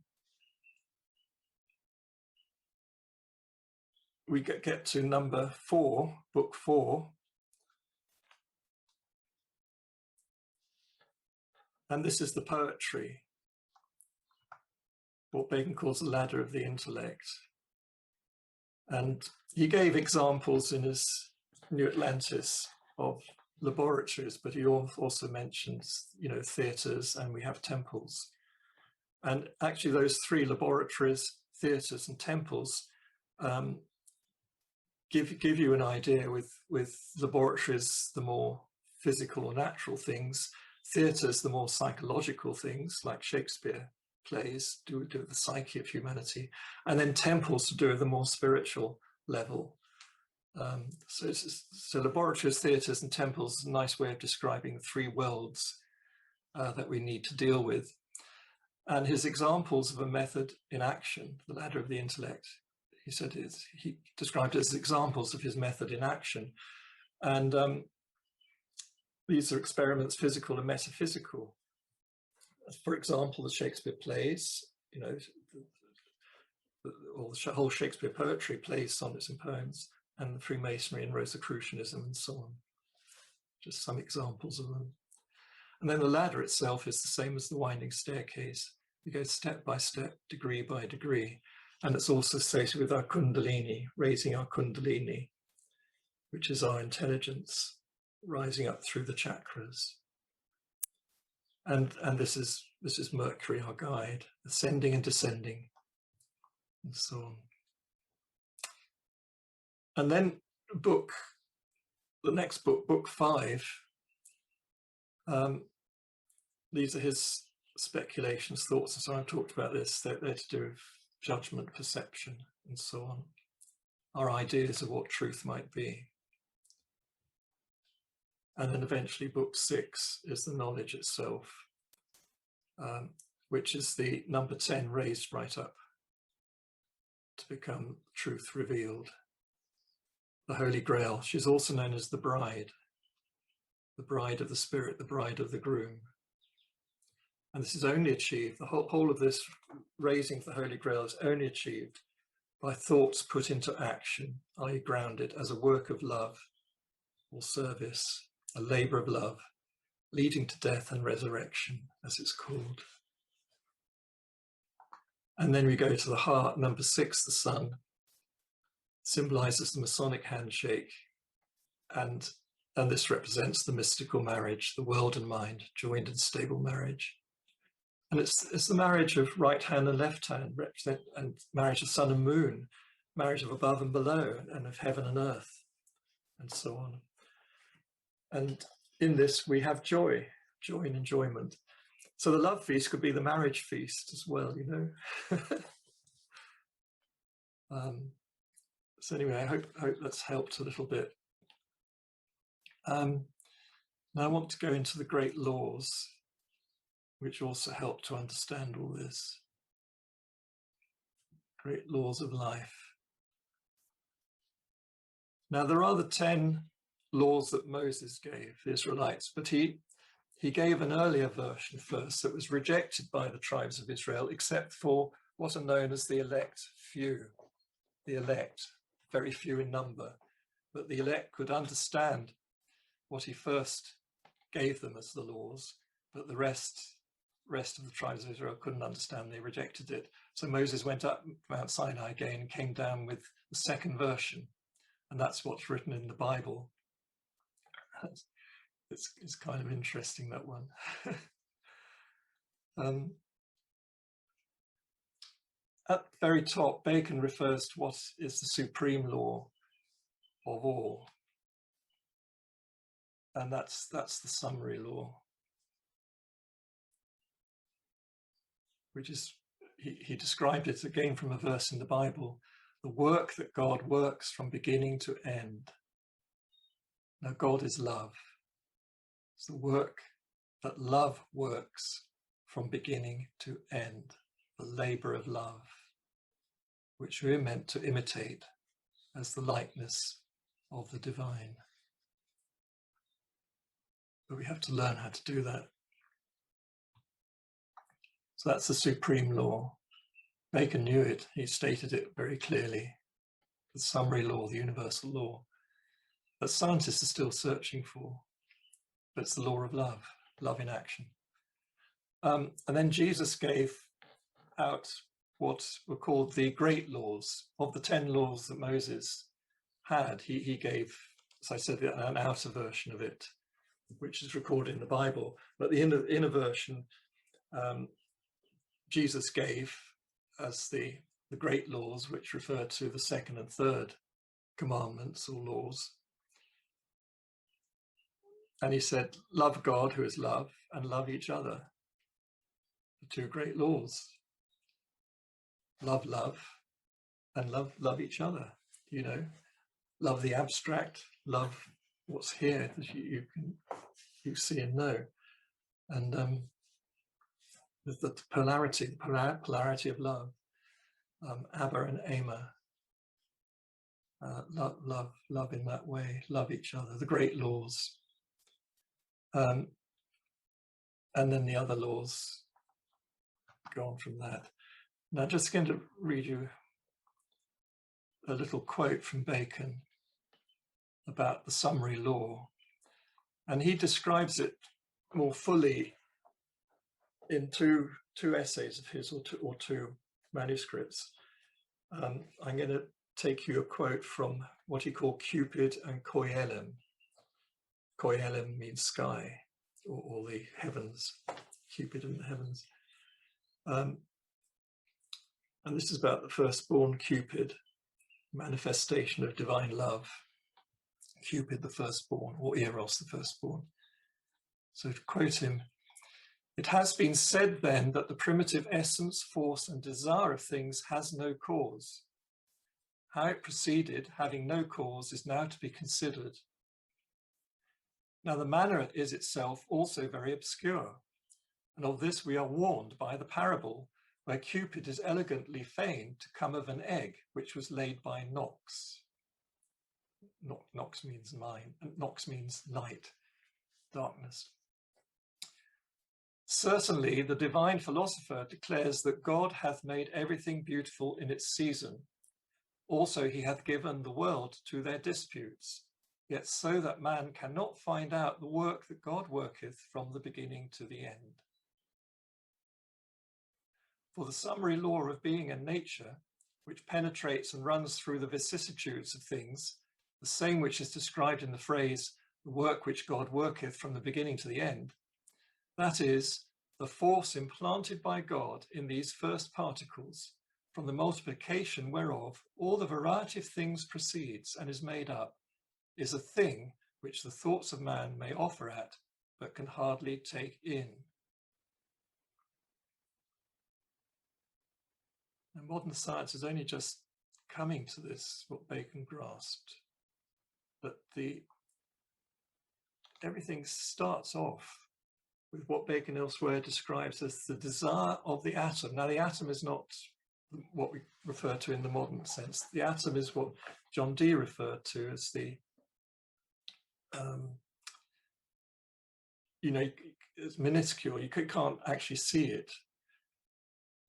we get to number 4, book 4. And this is the poetry, what Bacon calls the ladder of the intellect. And he gave examples in his New Atlantis of laboratories, but he also mentions, you know, theatres, and we have temples. And actually those 3 laboratories, theatres and temples, give you an idea. With laboratories, the more physical or natural things, theatres, the more psychological things, like Shakespeare plays do with the psyche of humanity, and then temples to do with the more spiritual level. So laboratories, theatres and temples is a nice way of describing the 3 worlds that we need to deal with. And his examples of a method in action, the ladder of the intellect, he said he described it as examples of his method in action. And these are experiments, physical and metaphysical. For example, the Shakespeare plays, you know, or the whole Shakespeare poetry, plays, sonnets and poems, and the Freemasonry and Rosicrucianism and so on. Just some examples of them. And then the ladder itself is the same as the winding staircase. We go step by step, degree by degree. And it's also associated with our kundalini, raising our kundalini, which is our intelligence, rising up through the chakras. And this is Mercury, our guide, ascending and descending, and so on. And then the next book, book 5, these are his speculations, thoughts, and so on. I've talked about this. They're to do with judgment, perception, and so on. Our ideas of what truth might be. And then eventually book 6 is the knowledge itself, which is the number 10 raised right up to become truth revealed. The Holy Grail. She's also known as the bride of the spirit, the bride of the groom. And this is only achieved, the whole of this raising of the Holy Grail is only achieved by thoughts put into action, i.e. grounded as a work of love or service, a labour of love, leading to death and resurrection, as it's called. And then we go to the heart, number 6, the sun, symbolizes the Masonic handshake, and this represents the mystical marriage, the world and mind joined in stable marriage. And it's the marriage of right hand and left hand, and marriage of sun and moon, marriage of above and below, and of heaven and earth, and so on. And in this we have joy and enjoyment. So the love feast could be the marriage feast as well, you know. So anyway, I hope that's helped a little bit. Now I want to go into the great laws, which also help to understand all this. Great laws of life. Now there are the 10 laws that Moses gave the Israelites, but he gave an earlier version first that was rejected by the tribes of Israel, except for what are known as the elect few. The elect, very few in number, but the elect could understand what he first gave them as the laws, but the rest of the tribes of Israel couldn't understand. They rejected it. So Moses went up Mount Sinai again and came down with the second version, and that's what's written in the Bible. It's kind of interesting, that one. At the very top, Bacon refers to what is the supreme law of all, and that's the summary law, which is, he described it again from a verse in the Bible. the work that God works from beginning to end. Now, God is love. It's the work that love works from beginning to end, the labour of love, which we're meant to imitate as the likeness of the divine. But we have to learn how to do that. So that's the supreme law. Bacon knew it. He stated it very clearly. The summary law, the universal law, that scientists are still searching for. But it's the law of love, love in action. And then Jesus gave out what were called the great laws. Of the 10 laws that Moses had, he gave, as I said, an outer version of it, which is recorded in the Bible. But the inner version, Jesus gave as the great laws, which refer to the second and third commandments or laws. And he said, love God, who is love, and love each other. The 2 great laws. Love love, and love each other. You know, love the abstract, love what's here that you see and know. And the polarity of love. Abba and Ama. Love in that way, love each other, the great laws. And then the other laws go on from that. Now, I'm just going to read you a little quote from Bacon about the summary law. And he describes it more fully in two essays of his, or two manuscripts. I'm going to take you a quote from what he called Cupid and Koyelem. Koyelem means sky, or the heavens, Cupid and the heavens. And this is about the firstborn Cupid, manifestation of divine love. Cupid, the firstborn, or Eros, the firstborn. So to quote him, it has been said then that the primitive essence, force, and desire of things has no cause. How it proceeded, having no cause, is now to be considered. Now the manner is itself also very obscure, and of this we are warned by the parable, where Cupid is elegantly feigned to come of an egg which was laid by Nox. Nox means mind, and Nox means night, darkness. Certainly, the divine philosopher declares that God hath made everything beautiful in its season. Also, he hath given the world to their disputes, yet so that man cannot find out the work that God worketh from the beginning to the end. For the summary law of being and nature, which penetrates and runs through the vicissitudes of things, the same which is described in the phrase, the work which God worketh from the beginning to the end, that is, the force implanted by God in these first particles, from the multiplication whereof all the variety of things proceeds and is made up, is a thing which the thoughts of man may offer at, but can hardly take in. And modern science is only just coming to this, what Bacon grasped, that everything starts off with what Bacon elsewhere describes as the desire of the atom. Now, the atom is not what we refer to in the modern sense. The atom is what John Dee referred to as the, it's minuscule. You can't actually see it,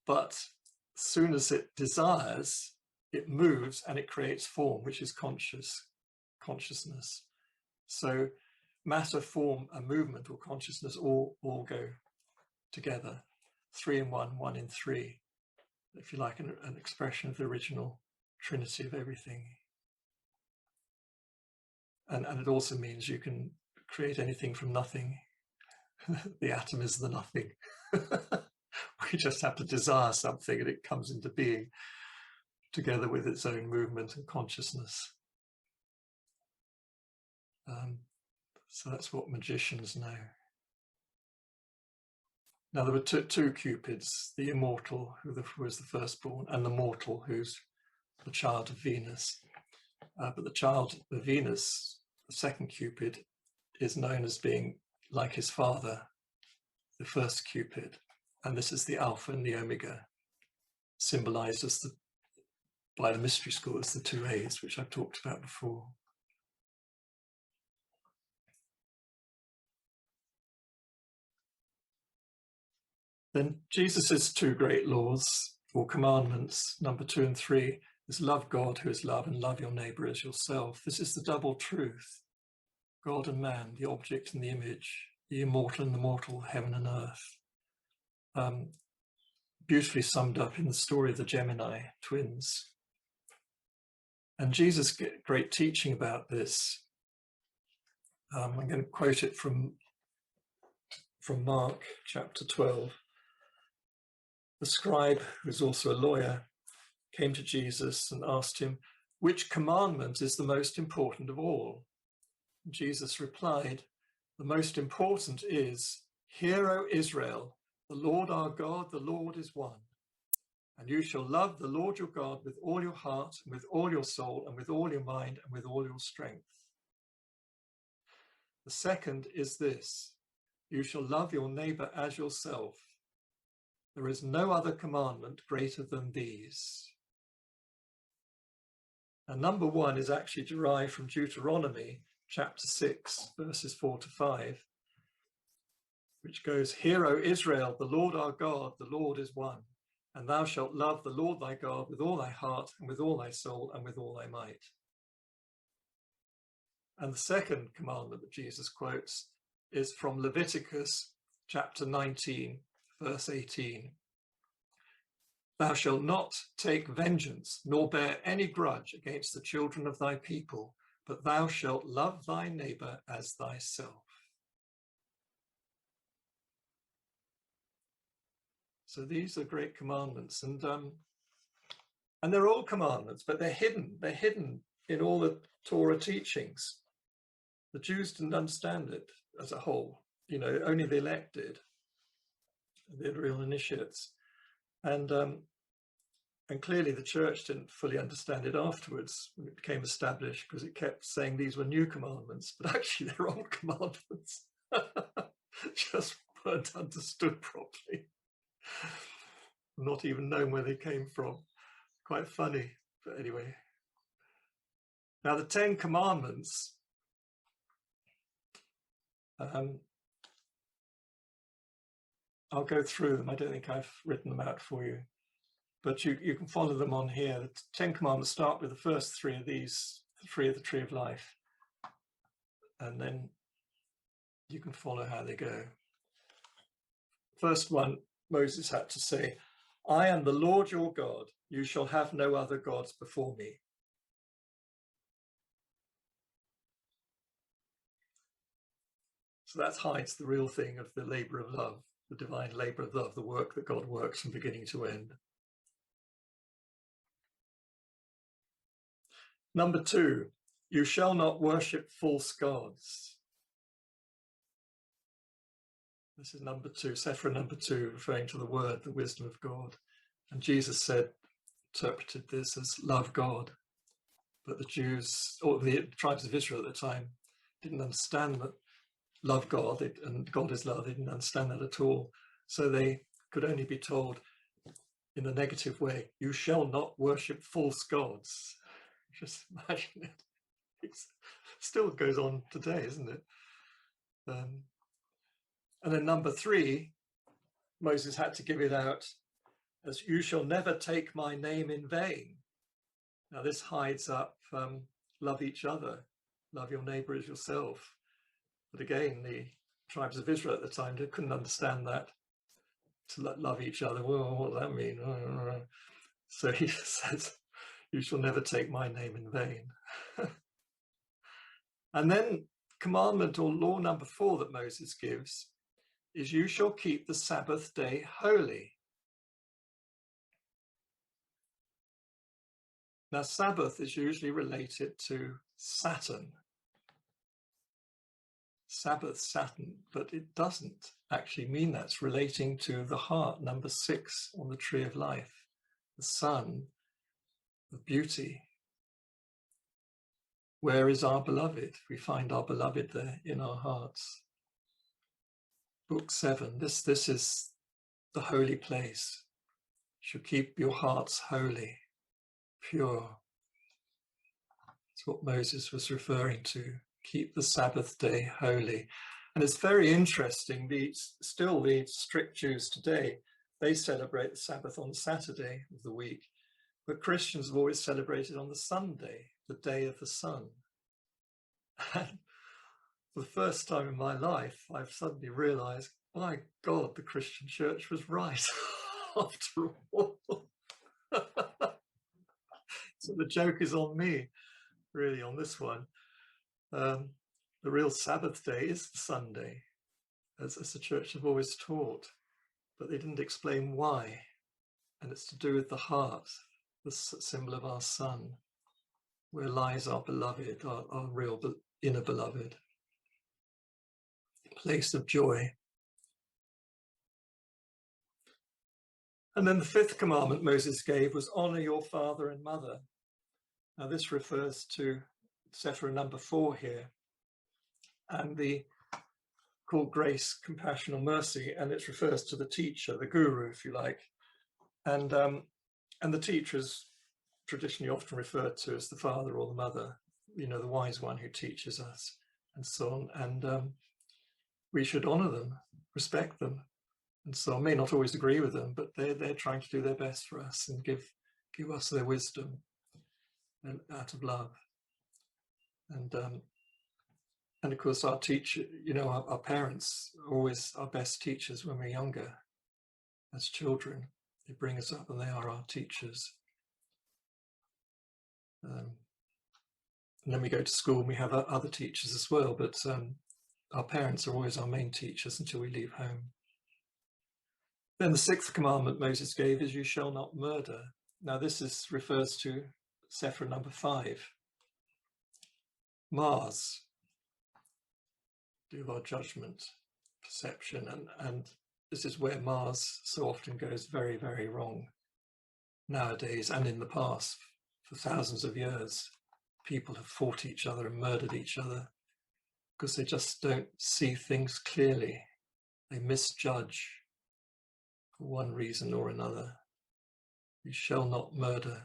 but as soon as it desires, it moves and it creates form, which is consciousness. So matter, form, and movement, or consciousness, all go together. 3 in 1, 1 in 3. If you like, an expression of the original trinity of everything. And it also means you can create anything from nothing. The atom is the nothing. We just have to desire something and it comes into being together with its own movement and consciousness. So that's what magicians know. Now there were two Cupids, the immortal, who was the firstborn, and the mortal, who's the child of Venus. But the child of Venus, the second Cupid, is known as being like his father, the first Cupid. And this is the Alpha and the Omega, symbolized as by the mystery school as the two A's, which I've talked about before. Then Jesus's two great laws or commandments, number 2 and 3, is love God who is love and love your neighbor as yourself. This is the double truth. God and man, the object and the image, the immortal and the mortal, heaven and earth. Beautifully summed up in the story of the Gemini twins. And Jesus gave great teaching about this. I'm going to quote it from Mark chapter 12. The scribe, who is also a lawyer, came to Jesus and asked him, "Which commandment is the most important of all?" And Jesus replied, "The most important is, 'Hear, O Israel, the Lord our God, the Lord is one. And you shall love the Lord your God with all your heart, and with all your soul, and with all your mind, and with all your strength. The second is this, you shall love your neighbor as yourself. There is no other commandment greater than these." And number 1 is actually derived from Deuteronomy chapter 6, verses 4 to 5, which goes, "Hear, O Israel, the Lord our God, the Lord is one. And thou shalt love the Lord thy God with all thy heart, and with all thy soul, and with all thy might." And the second commandment that Jesus quotes is from Leviticus chapter 19, verse 18. "Thou shalt not take vengeance, nor bear any grudge against the children of thy people, but thou shalt love thy neighbor as thyself." So these are great commandments, and they're all commandments, but they're hidden. They're hidden in all the Torah teachings. The Jews didn't understand it as a whole. Only the elect did, the real initiates, and clearly the church didn't fully understand it afterwards when it became established, because it kept saying these were new commandments, but actually they're old commandments, just weren't understood properly. Not even known where they came from. Quite funny, but anyway. Now the 10 commandments, I'll go through them. I don't think I've written them out for you, but you can follow them on here. The 10 commandments start with the first 3 of these, the 3 of the tree of life, and then you can follow how they go. First one, Moses had to say, "I am the Lord your God. You shall have no other gods before me." So that hides the real thing of the labor of love, the divine labor of love, the work that God works from beginning to end. Number 2, you shall not worship false gods. This is number 2, Sephra number 2, referring to the word, the wisdom of God. And Jesus interpreted this as love God. But the Jews, or the tribes of Israel at the time, didn't understand that love God and God is love. They didn't understand that at all. So they could only be told in a negative way, "You shall not worship false gods." Just imagine it. It still goes on today, isn't it? And then number 3, Moses had to give it out as, "You shall never take my name in vain." Now this hides up love each other, love your neighbor as yourself. But again, the tribes of Israel at the time, they couldn't understand that, to love each other. Well, what does that mean? So he says, "You shall never take my name in vain." And then commandment or law number 4 that Moses gives is, "You shall keep the Sabbath day holy." Now, Sabbath is usually related to Saturn. Sabbath, Saturn, but it doesn't actually mean that. It's relating to the heart, number 6 on the tree of life, the sun, of beauty. Where is our beloved? We find our beloved there in our hearts. Book 7, this is the holy place. You should keep your hearts holy, pure. It's what Moses was referring to. Keep the Sabbath day holy. And it's very interesting, still the strict Jews today, they celebrate the Sabbath on Saturday of the week, but Christians have always celebrated on the Sunday, the day of the sun. And for the first time in my life, I've suddenly realized, my God, the Christian church was right after all. So the joke is on me, really, on this one. The real Sabbath day is the Sunday, as the church have always taught, but they didn't explain why. And it's to do with the heart, the symbol of our Son, where lies our beloved, our real inner beloved, place of joy. And then the 5th commandment Moses gave was honor your father and mother. Now this refers to Sephra number 4 here, and the called grace, compassion or mercy, and it refers to the teacher, the guru, if you like. And the teacher is traditionally often referred to as the father or the mother, you know, the wise one who teaches us and so on. And we should honor them, respect them, and so I may not always agree with them, but they're trying to do their best for us and give us their wisdom and out of love. And of course, our teacher, you know, our parents are always our best teachers when we're younger, as children. They bring us up and they are our teachers. And then we go to school and we have other teachers as well, but our parents are always our main teachers until we leave home. Then the 6th commandment Moses gave is you shall not murder. Now this refers to Sephra number 5. Mars, do our judgment, perception, and this is where Mars so often goes very, very wrong nowadays and in the past. For thousands of years, people have fought each other and murdered each other because they just don't see things clearly. They misjudge for one reason or another. You shall not murder.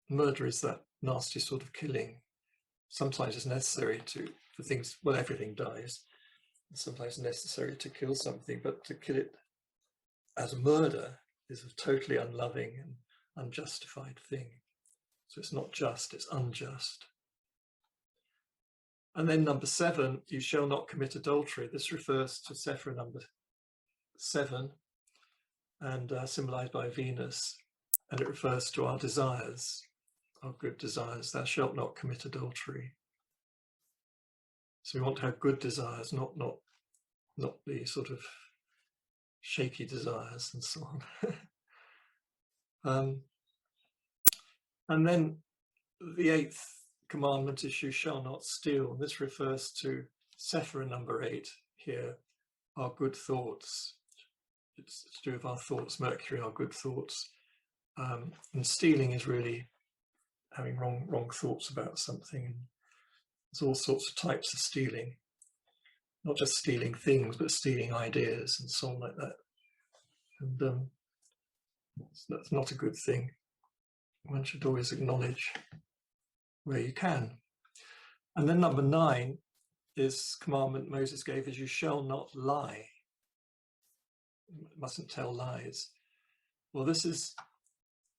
Murder is that nasty sort of killing. Sometimes it's necessary for things, well, everything dies. It's sometimes necessary to kill something, but to kill it as murder is a totally unloving and unjustified thing. So it's not just, it's unjust. And then number 7, you shall not commit adultery. This refers to Sephra number 7 and symbolized by Venus. And it refers to our desires, our good desires. Thou shalt not commit adultery. So we want to have good desires, not the sort of shaky desires and so on. And then the 8th commandment is you shall not steal. This refers to Sephra number 8 here, our good thoughts. It's to do with our thoughts, Mercury, our good thoughts. And stealing is really having wrong thoughts about something. There's all sorts of types of stealing, not just stealing things, but stealing ideas and so on like that. And that's not a good thing. One should always acknowledge where you can. And then number 9 is commandment Moses gave is you shall not lie. You mustn't tell lies. Well, this is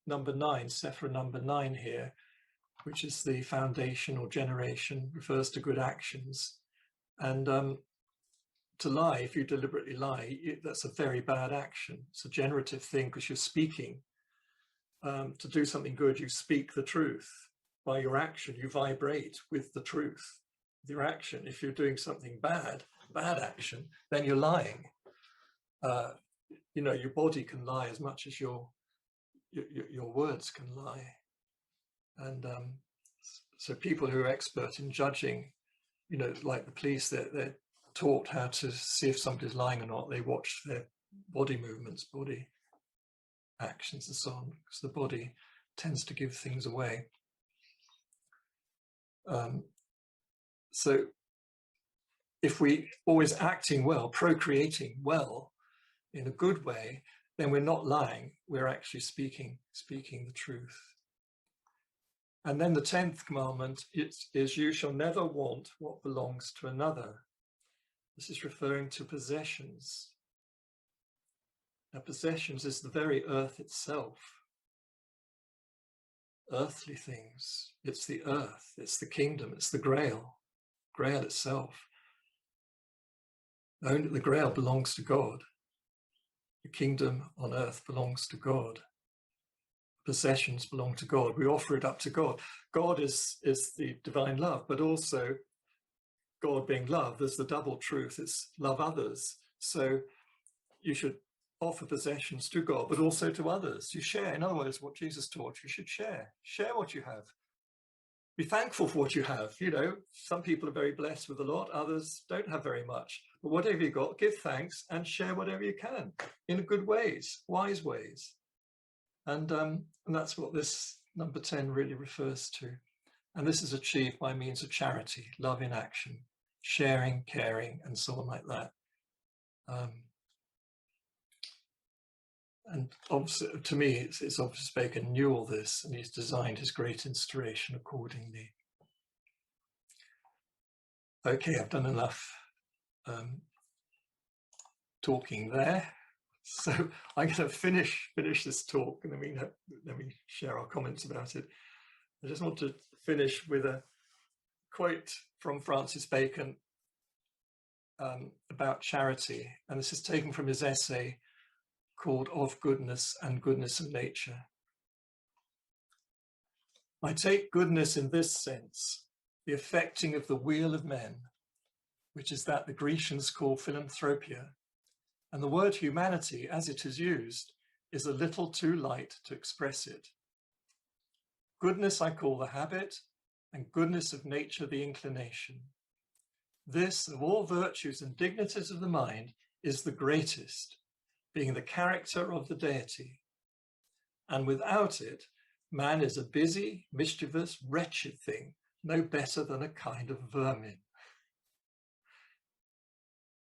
number 9, Sephra number 9 here, which is the foundation or generation, refers to good actions. And to lie, if you deliberately lie, that's a very bad action. It's a generative thing because you're speaking. To do something good, you speak the truth. By your action, you vibrate with the truth. With your action, if you're doing something bad action, then you're lying. You know, your body can lie as much as your words can lie. And so people who are expert in judging, you know, like the police, they're taught how to see if somebody's lying or not. They watch their body movements, actions and so on, because the body tends to give things away. So if we always acting well, procreating well, in a good way, then we're not lying, we're actually speaking the truth. And then the 10th commandment is you shall never want what belongs to another. This is referring to possessions. Now, possessions is the very earth itself. Earthly things, it's the earth, it's the kingdom, it's the grail itself. Only the grail belongs to God. The kingdom on earth belongs to God. Possessions belong to God. We offer it up to God. God is the divine love, but also God being love. There's the double truth. It's love others. So you should offer possessions to God, but also to others. You share. In other words, what Jesus taught, you should share. Share what you have. Be thankful for what you have. You know, some people are very blessed with a lot, others don't have very much. But whatever you got, give thanks and share whatever you can in good ways, wise ways. And that's what this number 10 really refers to. And this is achieved by means of charity, love in action, sharing, caring, and so on like that. And obviously, to me, it's obvious Bacon knew all this, and he's designed his great instauration accordingly. Okay, I've done enough talking there. So I'm going to finish this talk, and then we share our comments about it. I just want to finish with a quote from Francis Bacon about charity, and this is taken from his essay called Of Goodness and Goodness of Nature. I take goodness in this sense, the effecting of the weal of men, which is that the Grecians call philanthropia, and the word humanity, as it is used, is a little too light to express it. Goodness I call the habit, and goodness of nature the inclination. This, of all virtues and dignities of the mind, is the greatest, being the character of the deity. And without it, man is a busy, mischievous, wretched thing, no better than a kind of vermin.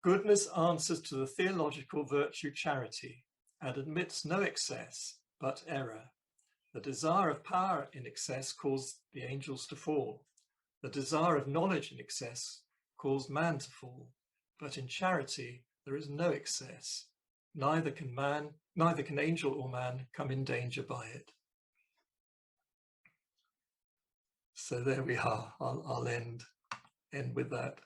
Goodness answers to the theological virtue charity and admits no excess but error. The desire of power in excess caused the angels to fall. The desire of knowledge in excess caused man to fall. But in charity there is no excess. Neither can angel or man come in danger by it. So there we are. I'll end with that.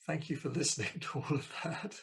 Thank you for listening to all of that.